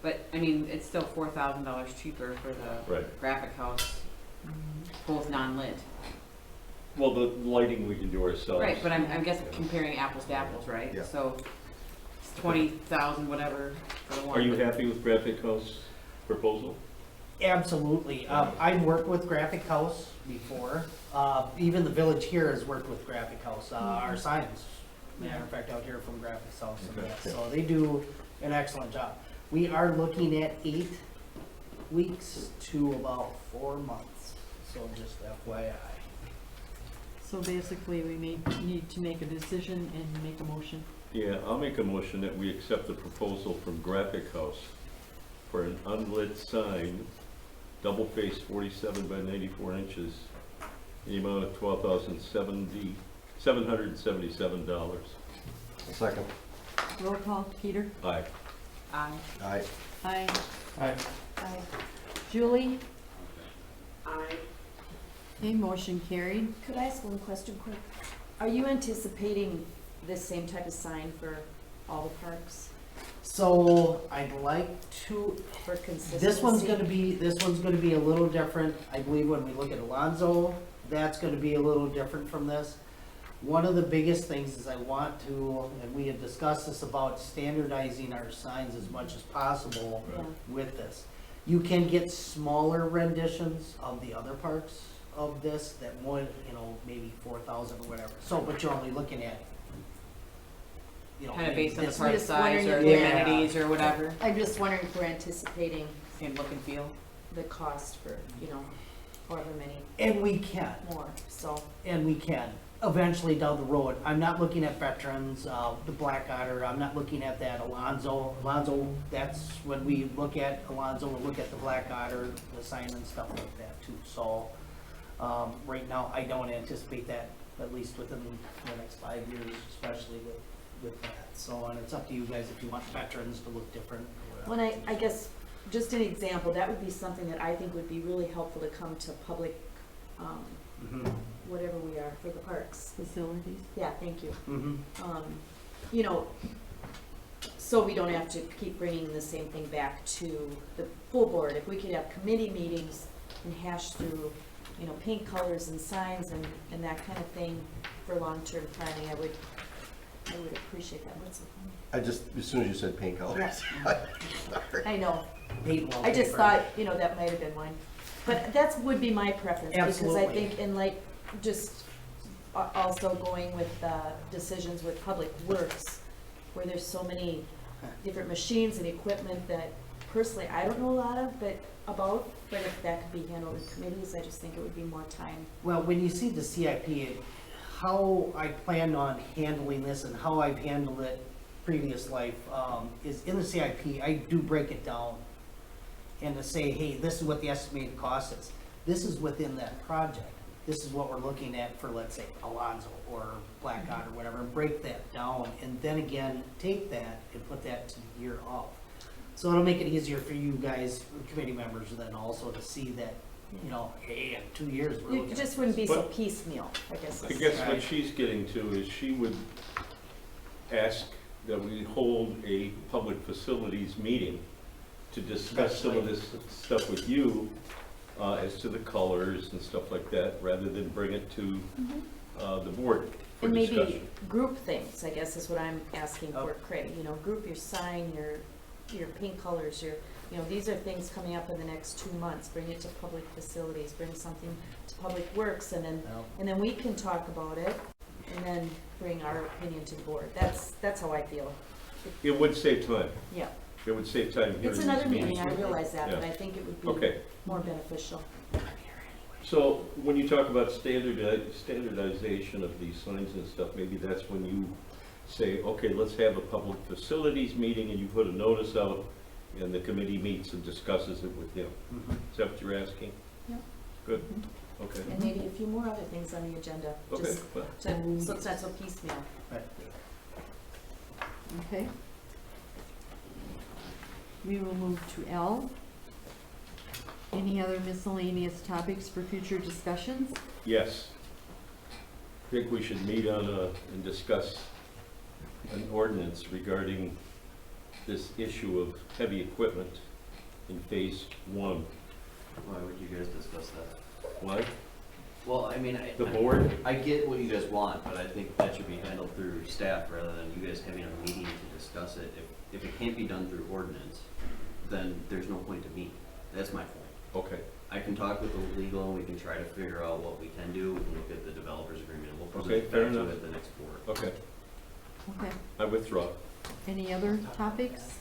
But, I mean, it's still $4,000 cheaper for the Right. graphic house, both non-lit. Well, the lighting we can do ourselves. Right, but I'm guessing comparing apples to apples, right? Yeah. So it's 20,000 whatever for the one. Are you but- happy with Graphic House proposal? Absolutely. I've worked with Graphic House before. Even the village here has worked with Graphic House. Our signs, matter of fact, out here from Graphic House. And Okay. that. So they do an excellent job. We are looking at 8 weeks to about 4 months. So just FYI. So basically, we may need to make a decision and make a motion. Yeah, I'll make a motion that we accept the proposal from Graphic House for an unlit sign, double face 47 by 94 inches, in the amount of $777. Second. Roll call, Peter? Aye. Aye. Aye. Aye. Aye. Aye. Julie? Aye. Okay, motion carried. Could I ask one question quick? Are you anticipating this same type of sign for all the parks So I'd like to, for consistency? this one's gonna be a little different. I believe when we look at Alonzo, that's gonna be a little different from this. One of the biggest things is I want to, and we had discussed this about standardizing our signs as much as possible Yeah. with this. You can get smaller renditions of the other parts of this that would, maybe 4,000 or whatever. So, but you're only looking at, Kind of maybe based on the this- park just size wondering or if the we're- amenities or whatever, I'm just wondering if we're anticipating same look and feel. the cost for, however many And we can. more, so. And we can, eventually down the road. I'm not looking at Veterans, the Black Otter, I'm not looking at that Alonzo. Alonzo, that's, when we look at Alonzo, we look at the Black Otter, the sign and stuff like that too. So, right now, I don't anticipate that, at least within the next 5 years, especially with that. So, and it's up to you guys if you want Veterans to look different or When whatever. I guess, just an example, that would be something that I think would be really helpful to come to public, Mhm. whatever we are, for the parks. Facilities? Yeah, thank you. Mhm. So we don't have to keep bringing the same thing back to the full board. If we could have committee meetings and hash through, paint colors and signs and that kind of thing for long-term planning, I would appreciate that. What's the As soon as you said paint colors. Yes. Sorry. I know. Paint I just wallpaper. thought, that might have been one. But that would be my preference, because I Absolutely. think also going with decisions with Public Works, where there's so many different machines and equipment that personally I don't know a lot of, but if that could be handled in committees, I just think it would be more time. Well, when you see the CIP, how I plan on handling this and how I've handled it previous life, is in the CIP, I do break it down and to say, hey, this is what the estimated cost is. This is within that project. This is what we're looking at for, let's say, Alonzo or Black Otter or whatever, and break that down. And then again, take that and put that to the year of. So it'll make it easier for you guys, committee members, then also to see that, hey, in 2 years, we're looking It at just wouldn't be so But- piecemeal, I guess. I guess what she's getting to is she would ask that we hold a public facilities meeting to discuss some of this stuff with you, as to the colors and stuff like that, rather than bring it to, the board for And maybe discussion. group things, I guess is what I'm asking for, Craig, group your sign, your paint colors, these are things coming up in the next 2 months, bring it to public facilities, bring something to Public Works, and then we can talk about it, and then bring our opinion to the board. That's how I feel. It would save time. Yeah. It would save time here in It's these another meetings. meeting, I realize that, but Yeah. I think it would be Okay. more beneficial. So when you talk about standardization of these signs and stuff, maybe that's when you say, okay, let's have a public facilities meeting, and you put a notice out, and the committee meets and discusses it with him. Is that what you're asking? Yep. Good, okay. And maybe a few more other things on the agenda, Okay, just well. so it's not so piecemeal. Okay. We will move to L. Any other miscellaneous topics for future discussions? Yes. I think we should meet on and discuss an ordinance regarding this issue of heavy equipment in phase 1. Why would you guys discuss that? Why? Well, I mean, The board? I get what you guys want, but I think that should be handled through staff rather than you guys having a meeting to discuss it. If it can't be done through ordinance, then there's no point to meet. That's my point. Okay. I can talk with the legal and we can try to figure out what we can do. We can look at the developers agreement and we'll Okay, present fair back to enough. it at the next board. Okay, Okay. I withdraw. Any other topics?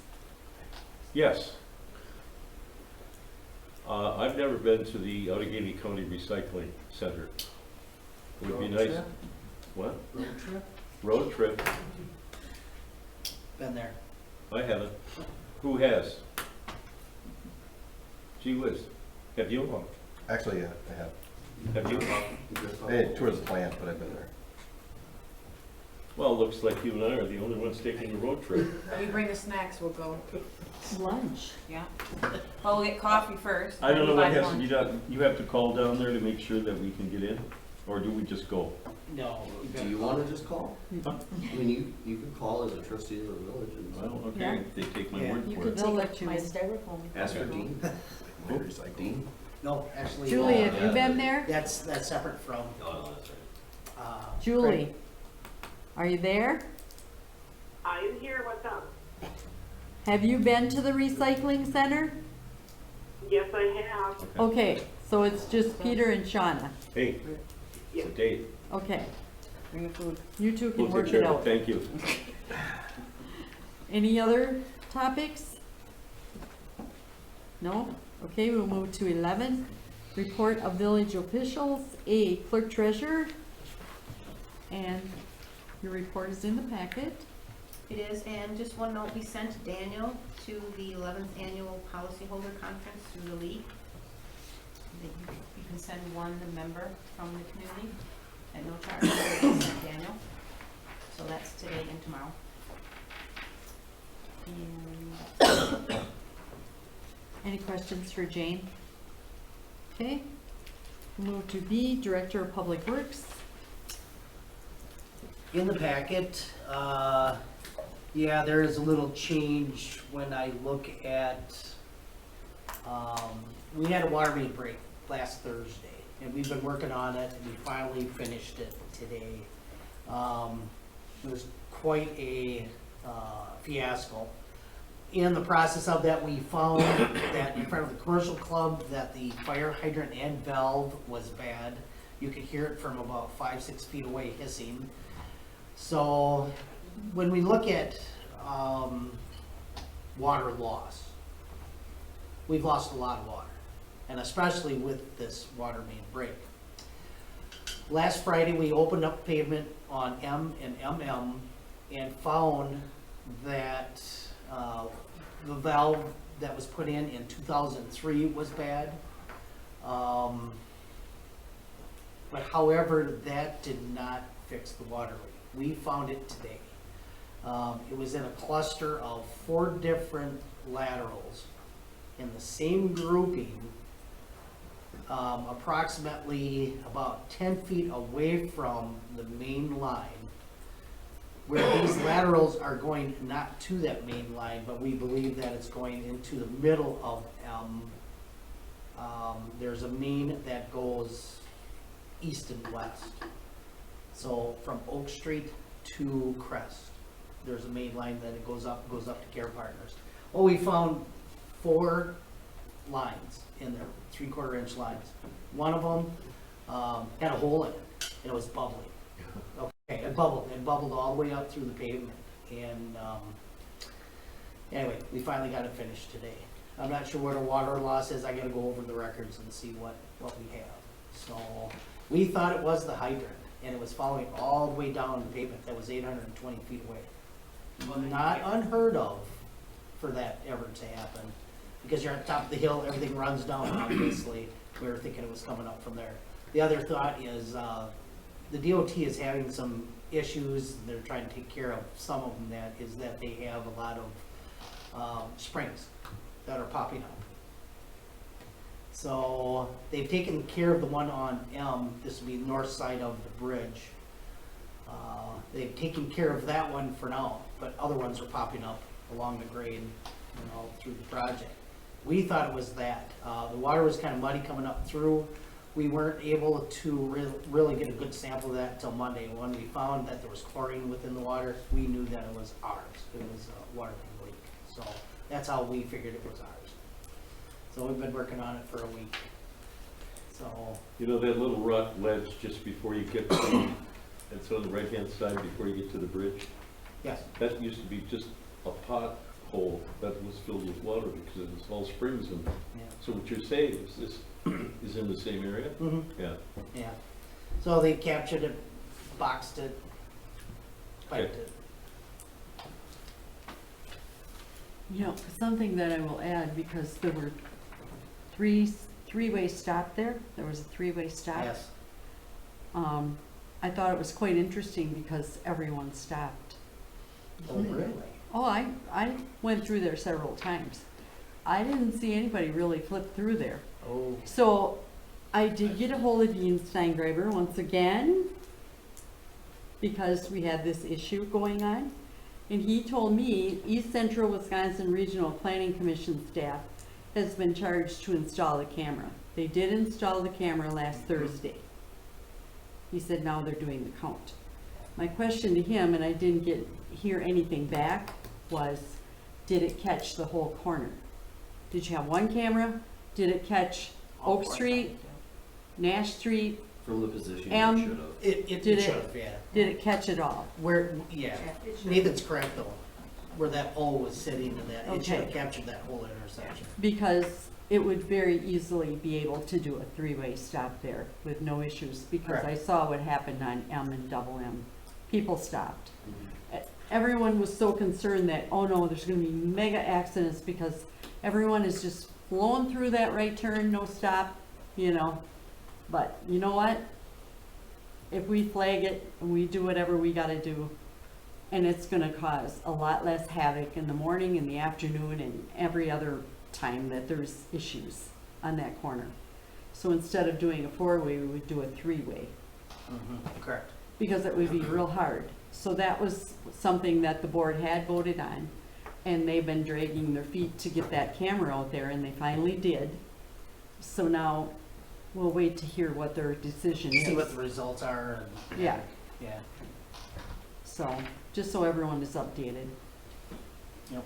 Yes. I've never been to the Allegheny County Recycling Center. Would be Road nice. trip? What? Road trip? Road trip. Been there. I haven't. Who has? Gee whiz. Have you? Actually, yeah, I have. Have you? I didn't tour the plant, but I've been there. Well, it looks like you and I are the only ones taking the road trip. You bring the snacks, we'll go. Lunch. Yeah. Well, we'll get coffee first. I don't know then what buy has to lunch. be done. You have to call down there to make sure that we can get in? Or do we just go? No. Do you want to just call? Huh? I mean, you could call as a trustee of the village and Well, okay, Yeah. if they take my Yeah. word You for could it. They'll Take let up you my in. styrofoam. ask for Dean. Dean? No, actually. Julie, have you yeah. been there? That's separate from, Oh, no, that's right. Julie, are you there? I'm here, what's up? Have you been to the recycling center? Yes, I have. Okay, so it's just Peter and Shauna. Hey, it's a date. Okay, Bring the food. you two can We'll work take it care of out. it, thank you. Any other topics? No? Okay, we'll move to 11. Report of village officials, A, clerk treasurer. And your report is in the packet. It is, and just one note, we sent Daniel to the 11th Annual Policyholder Conference through the league. That you can send one member from the community at no charge. So we sent Daniel. So that's today and tomorrow. And Any questions for Jane? Okay. We'll move to B, Director of Public Works. in the packet, yeah, there is a little change when I look at, we had a water main break last Thursday, and we've been working on it, and we finally finished it today. It was quite a fiasco. In the process of that, we found that in front of the commercial club, that the fire hydrant and valve was bad. You could hear it from about 5-6 feet away hissing. So when we look at water loss, we've lost a lot of water, and especially with this water main break. Last Friday, we opened up pavement on M and MM and found that the valve that was put in 2003 was bad. But however, that did not fix the water leak. We found it today. It was in a cluster of 4 different laterals in the same grouping, approximately about 10 feet away from the main line, where these laterals are going not to that main line, but we believe that it's going into the middle of M. There's a main that goes east and west. So from Oak Street to Crest, there's a main line that it goes up to Care Partners. Well, we found 4 lines in there, 3/4 inch lines. One of them had a hole in it, and it was bubbling. Okay, it bubbled all the way up through the pavement, and anyway, we finally got it finished today. I'm not sure what our water loss is. I gotta go over the records and see what we have. So, we thought it was the hydrant, and it was following all the way down the pavement that was 820 feet away. Not unheard of for that ever to happen, because you're at the top of the hill, everything runs down, obviously. We were thinking it was coming up from there. The other thought is, the DOT is having some issues. They're trying to take care of some of them. That is that they have a lot of springs that are popping up. So they've taken care of the one on M. This will be the north side of the bridge. They've taken care of that one for now, but other ones are popping up along the grade, through the project. We thought it was that. The water was kind of muddy coming up through. We weren't able to really get a good sample of that until Monday. When we found that there was chlorine within the water, we knew that it was ours. It was a water main leak. So that's how we figured it was ours. So we've been working on it for a week. So, You know that little rock ledge just before you get to, it's on the right-hand side before you get to the bridge? yes, That used to be just a pothole that was filled with water because it was all springs in there. yeah. So what you're saying is this is in the same area? Mhm. Yeah. Yeah. So they captured it, boxed it, piped it. You know, something that I will add, because there were three-way stop there. There was a three-way stop. Yes. I thought it was quite interesting because everyone stopped. Oh, really? Oh, I went through there several times. I didn't see anybody really flip through there. Oh. So I did get a hold of Dean Steingreiber once again because we had this issue going on. And he told me East Central Wisconsin Regional Planning Commission staff has been charged to install the camera. They did install the camera last Thursday. He said now they're doing the count. My question to him, and I didn't hear anything back, was did it catch the whole corner? Did you have one camera? Did it catch Oak Street, Nash Street? From the position M, you should have. It Did should it- have, yeah. Did it catch it all? Yeah, Nathan's correct though, where that pole was sitting and that, it should have Okay. captured that whole intersection. Because it would very easily be able to do a three-way stop there with no issues, because I Correct. saw what happened on M and double M. People stopped. Everyone was so concerned that, oh no, there's gonna be mega accidents because everyone is just flowing through that right turn, no stop, you know. But you know what? If we flag it and we do whatever we gotta do, and it's gonna cause a lot less havoc in the morning, in the afternoon, and every other time that there's issues on that corner. So instead of doing a four-way, we would do a three-way, Correct. because it would be real hard. So that was something that the board had voted on, and they've been dragging their feet to get that camera out there, and they finally did. So now, we'll wait to hear what their decision is. See what the results are and. Yeah. Yeah. So, just so everyone is updated. Yep.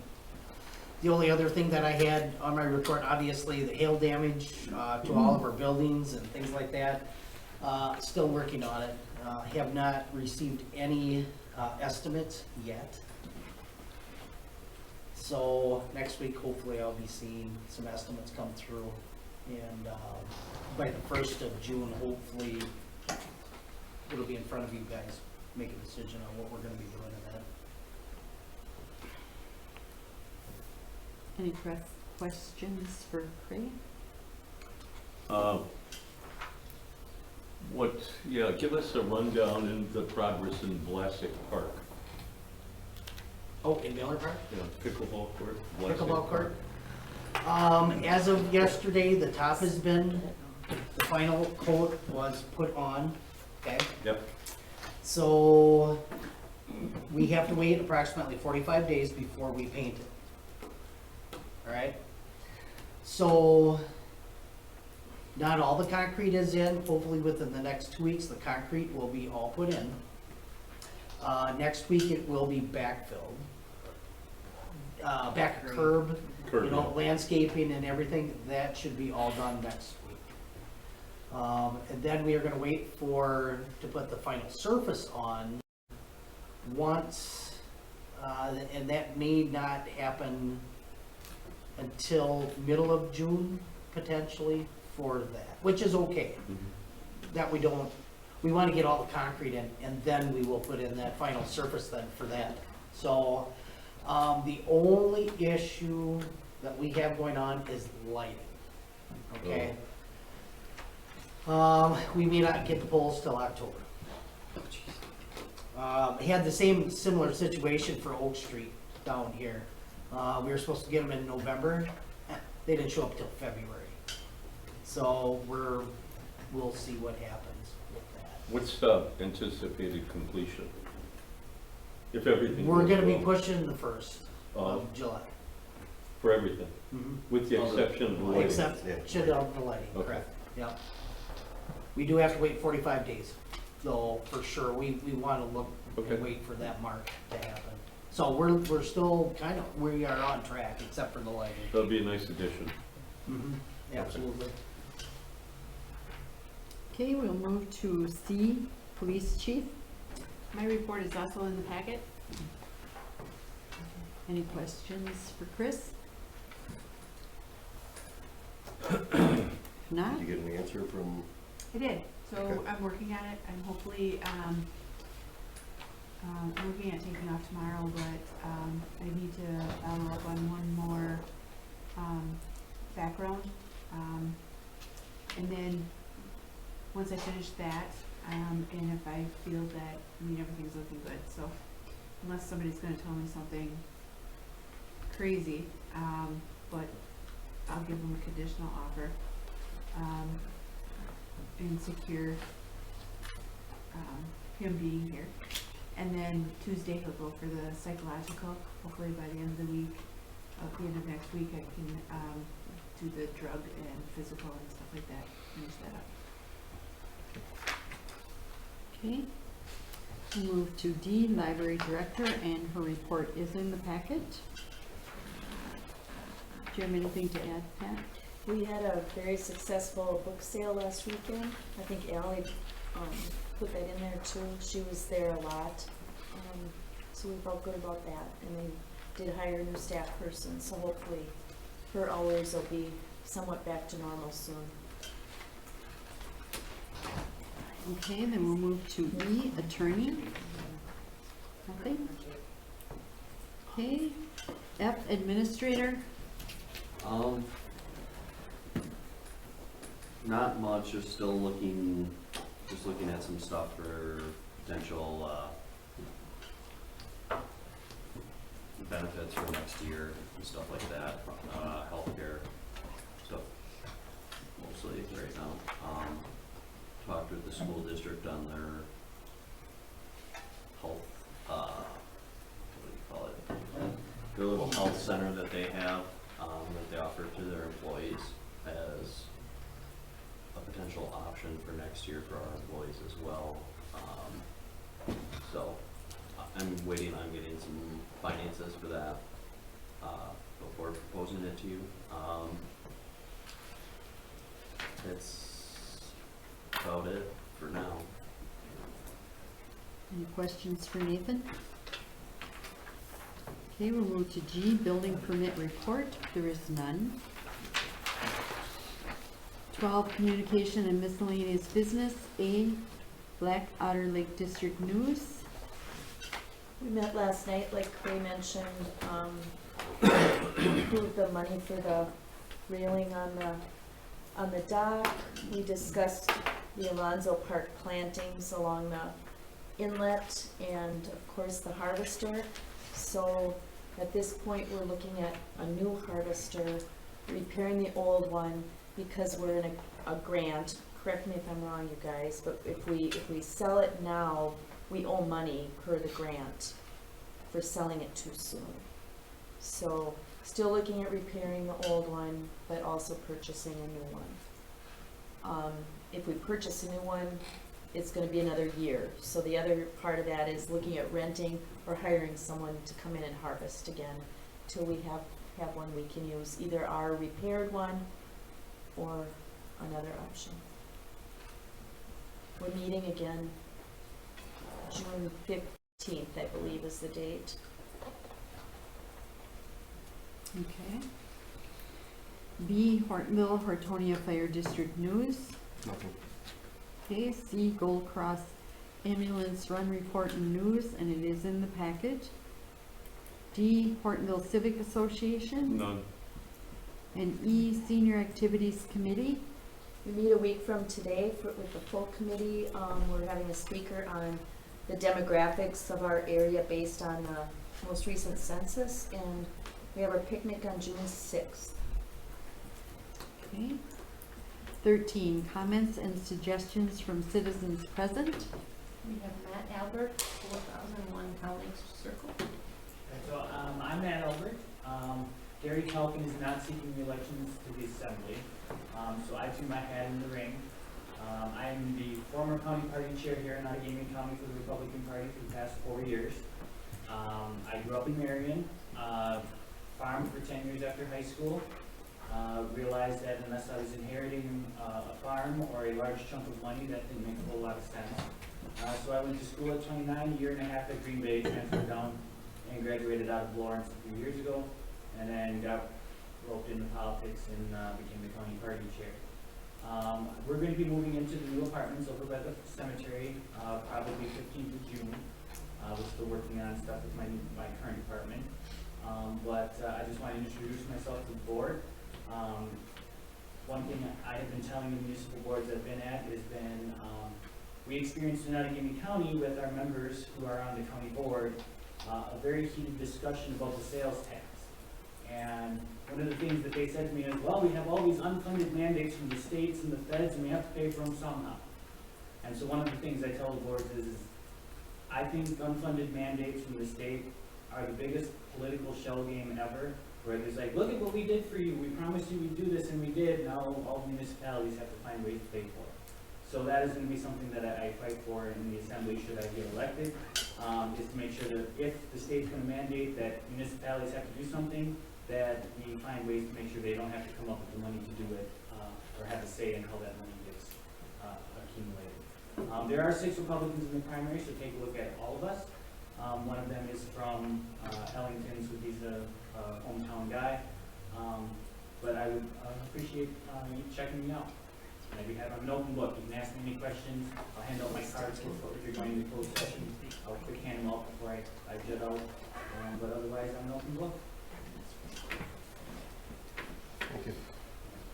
The only other thing that I had on my report, obviously, the hail damage to all of our buildings and things like that. Still working on it. Have not received any estimates yet. So next week, hopefully, I'll be seeing some estimates come through. And by the 1st of June, hopefully, it'll be in front of you guys, make a decision on what we're gonna be doing in that. Any questions for Craig? Give us a rundown in the progress in Vlasic Park. Oh, in Miller Park? Yeah, pickleball court. Vlasic Pickleball court? As of yesterday, the top has been, the final coat was put on, okay? Yep. So, we have to wait approximately 45 days before we paint it. Alright? So, not all the concrete is in. Hopefully within the next 2 weeks, the concrete will be all put in. Next week, it will be backfilled. Back curb, you know, landscaping and everything, that should be all done next week. And then we are gonna wait to put the final surface on once, and that may not happen until middle of June, potentially, for that, which is okay. That we wanna get all the concrete in, and then we will put in that final surface then for that. So, the only issue that we have going on is lighting, okay? We may not get the poles till October. Had the similar situation for Oak Street down here. We were supposed to get them in November. They didn't show up till February. So we'll see what happens with that. What's the anticipated completion? If everything We're goes gonna be well? pushing the 1st of July. For everything? Mhm. With the exception of the lighting? Exception of the lighting, Okay. correct, yep. We do have to wait 45 days, though, for sure. We want to look Okay. and wait for that mark to happen. So we're still kind of, we are on track, except for the lighting. That'll be a nice addition. Absolutely. Okay, we'll move to C, Police Chief. My report is also in the packet. Any questions for Chris? If not, Did you get an answer from, I did, so Okay. I'm working on it, I'm hopefully, looking at taking off tomorrow, but, I need to follow up on one more, background. And then, once I finish that, and if I feel that, everything's looking good, so unless somebody's gonna tell me something crazy, but I'll give them a conditional offer, and secure, him being here. And then Tuesday he'll go for the psychological, hopefully by the end of the week, at the end of next week, I can, do the drug and physical and stuff like that, finish that up. okay. We'll move to D, Library Director, and her report is in the packet. Do you have anything to add, Pat? We had a very successful book sale last weekend. I think Ally, put that in there too. She was there a lot. So we felt good about that. And they did hire a new staff person, so hopefully her hours will be somewhat back to normal soon. Okay, then we'll move to E, Attorney. Nothing? Okay, F, Administrator. Not much, just still looking at some stuff for potential, benefits for next year and stuff like that, healthcare stuff mostly right now. Talked with the school district on their health, what do you call it? Their little health center that they have, that they offer to their employees as a potential option for next year for our employees as well. So I'm waiting on getting some finances for that, before proposing it to you. That's about it for now. Any questions for Nathan? Okay, we'll move to G, Building Permit Report. There is none. 12, Communication and Miscellaneous Business. A, Black Otter Lake District News. We met last night, like Clay mentioned, approved the money for the railing on the dock. We discussed the Alonzo Park plantings along the inlet and of course the harvester. So at this point, we're looking at a new harvester, repairing the old one because we're in a grant. Correct me if I'm wrong, you guys, but if we sell it now, we owe money per the grant for selling it too soon. So still looking at repairing the old one, but also purchasing a new one. If we purchase a new one, it's gonna be another year. So the other part of that is looking at renting or hiring someone to come in and harvest again till we have one we can use, either our repaired one or another option. We're meeting again June 15th, I believe is the date. Okay. B, Hortonville, Hortonia Fire District News. nothing? Okay, C, Gold Cross Ambulance Run Report and News, and it is in the package. D, Hortonville Civic Association. None. And E, Senior Activities Committee. We meet a week from today with the full committee. We're having a speaker on the demographics of our area based on the most recent census, and we have our picnic on June 6th. Okay. 13, comments and suggestions from citizens present. We have Matt Albert, 4001 Cowlings Circle. So, I'm Matt Albert. Gary Calkin is not seeking re-election to the Assembly. So I threw my hat in the ring. I'm the former county party chair here in Outagamie County for the Republican Party for the past 4 years. I grew up in Marion, farmed for 10 years after high school. Realized that unless I was inheriting a farm or a large chunk of money, that didn't make a whole lot of sense. So I went to school at 29, a year and a half at Green Bay, transferred down and graduated out of Lawrence a few years ago, and then got roped into politics and became the county party chair. We're going to be moving into the new apartments over by the cemetery, probably 15th of June. We're still working on stuff with my current apartment. But I just want to introduce myself to the board. One thing I have been telling the municipal boards I've been at has been, we experienced in Outagamie County with our members who are on the county board, a very heated discussion about the sales tax. And one of the things that they said to me is, well, we have all these unfunded mandates from the states and the feds, and we have to pay for them somehow. And so one of the things I tell the boards is I think unfunded mandates from the state are the biggest political shell game ever, where there's like, look at what we did for you, we promised you we'd do this, and we did. Now all municipalities have to find ways to pay for it. So that is going to be something that I fight for in the assembly should I get elected, is to make sure that if the state's going to mandate that municipalities have to do something, that we find ways to make sure they don't have to come up with the money to do it, or have a say in how that money gets accumulated. There are 6 Republicans in the primary, so take a look at all of us. One of them is from Ellington, so he's a hometown guy. But I would appreciate you checking me out. I'm an open book. You can ask me any questions. I'll hand out my cards if you're going to closed session. I'll quick hand them out before I jet out. But otherwise, I'm an open book. Thank you.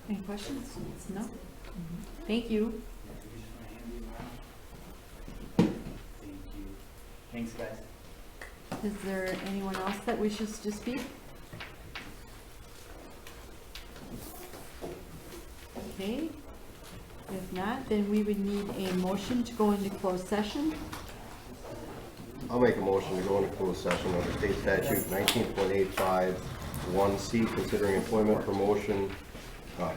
Any questions? No? Thank you. Thank you. Thanks, guys. Is there anyone else that wishes to speak? Okay. If not, then we would need a motion to go into closed session. I'll make a motion to go into closed session under state statute 19.85 1C, considering employment, promotion,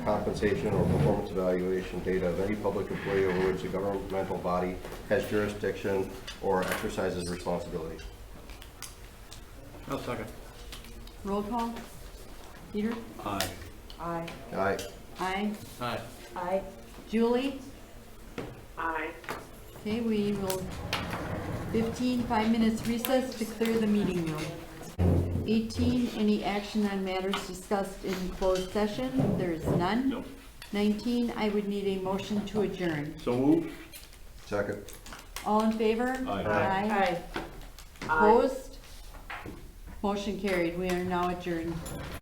compensation, or performance evaluation data of any public employee over which the governmental body has jurisdiction or exercises responsibility. I'll second. Roll call. Peter? Aye. Aye. Aye. Aye. Aye. Aye. Julie? Aye. Okay, we will 5 minutes recess to clear the meeting room. 18, any action on matters discussed in closed session? There is none. Nope. 19, I would need a motion to adjourn. So move. Second. All in favor? Aye. Aye. Opposed? Motion carried. We are now adjourned.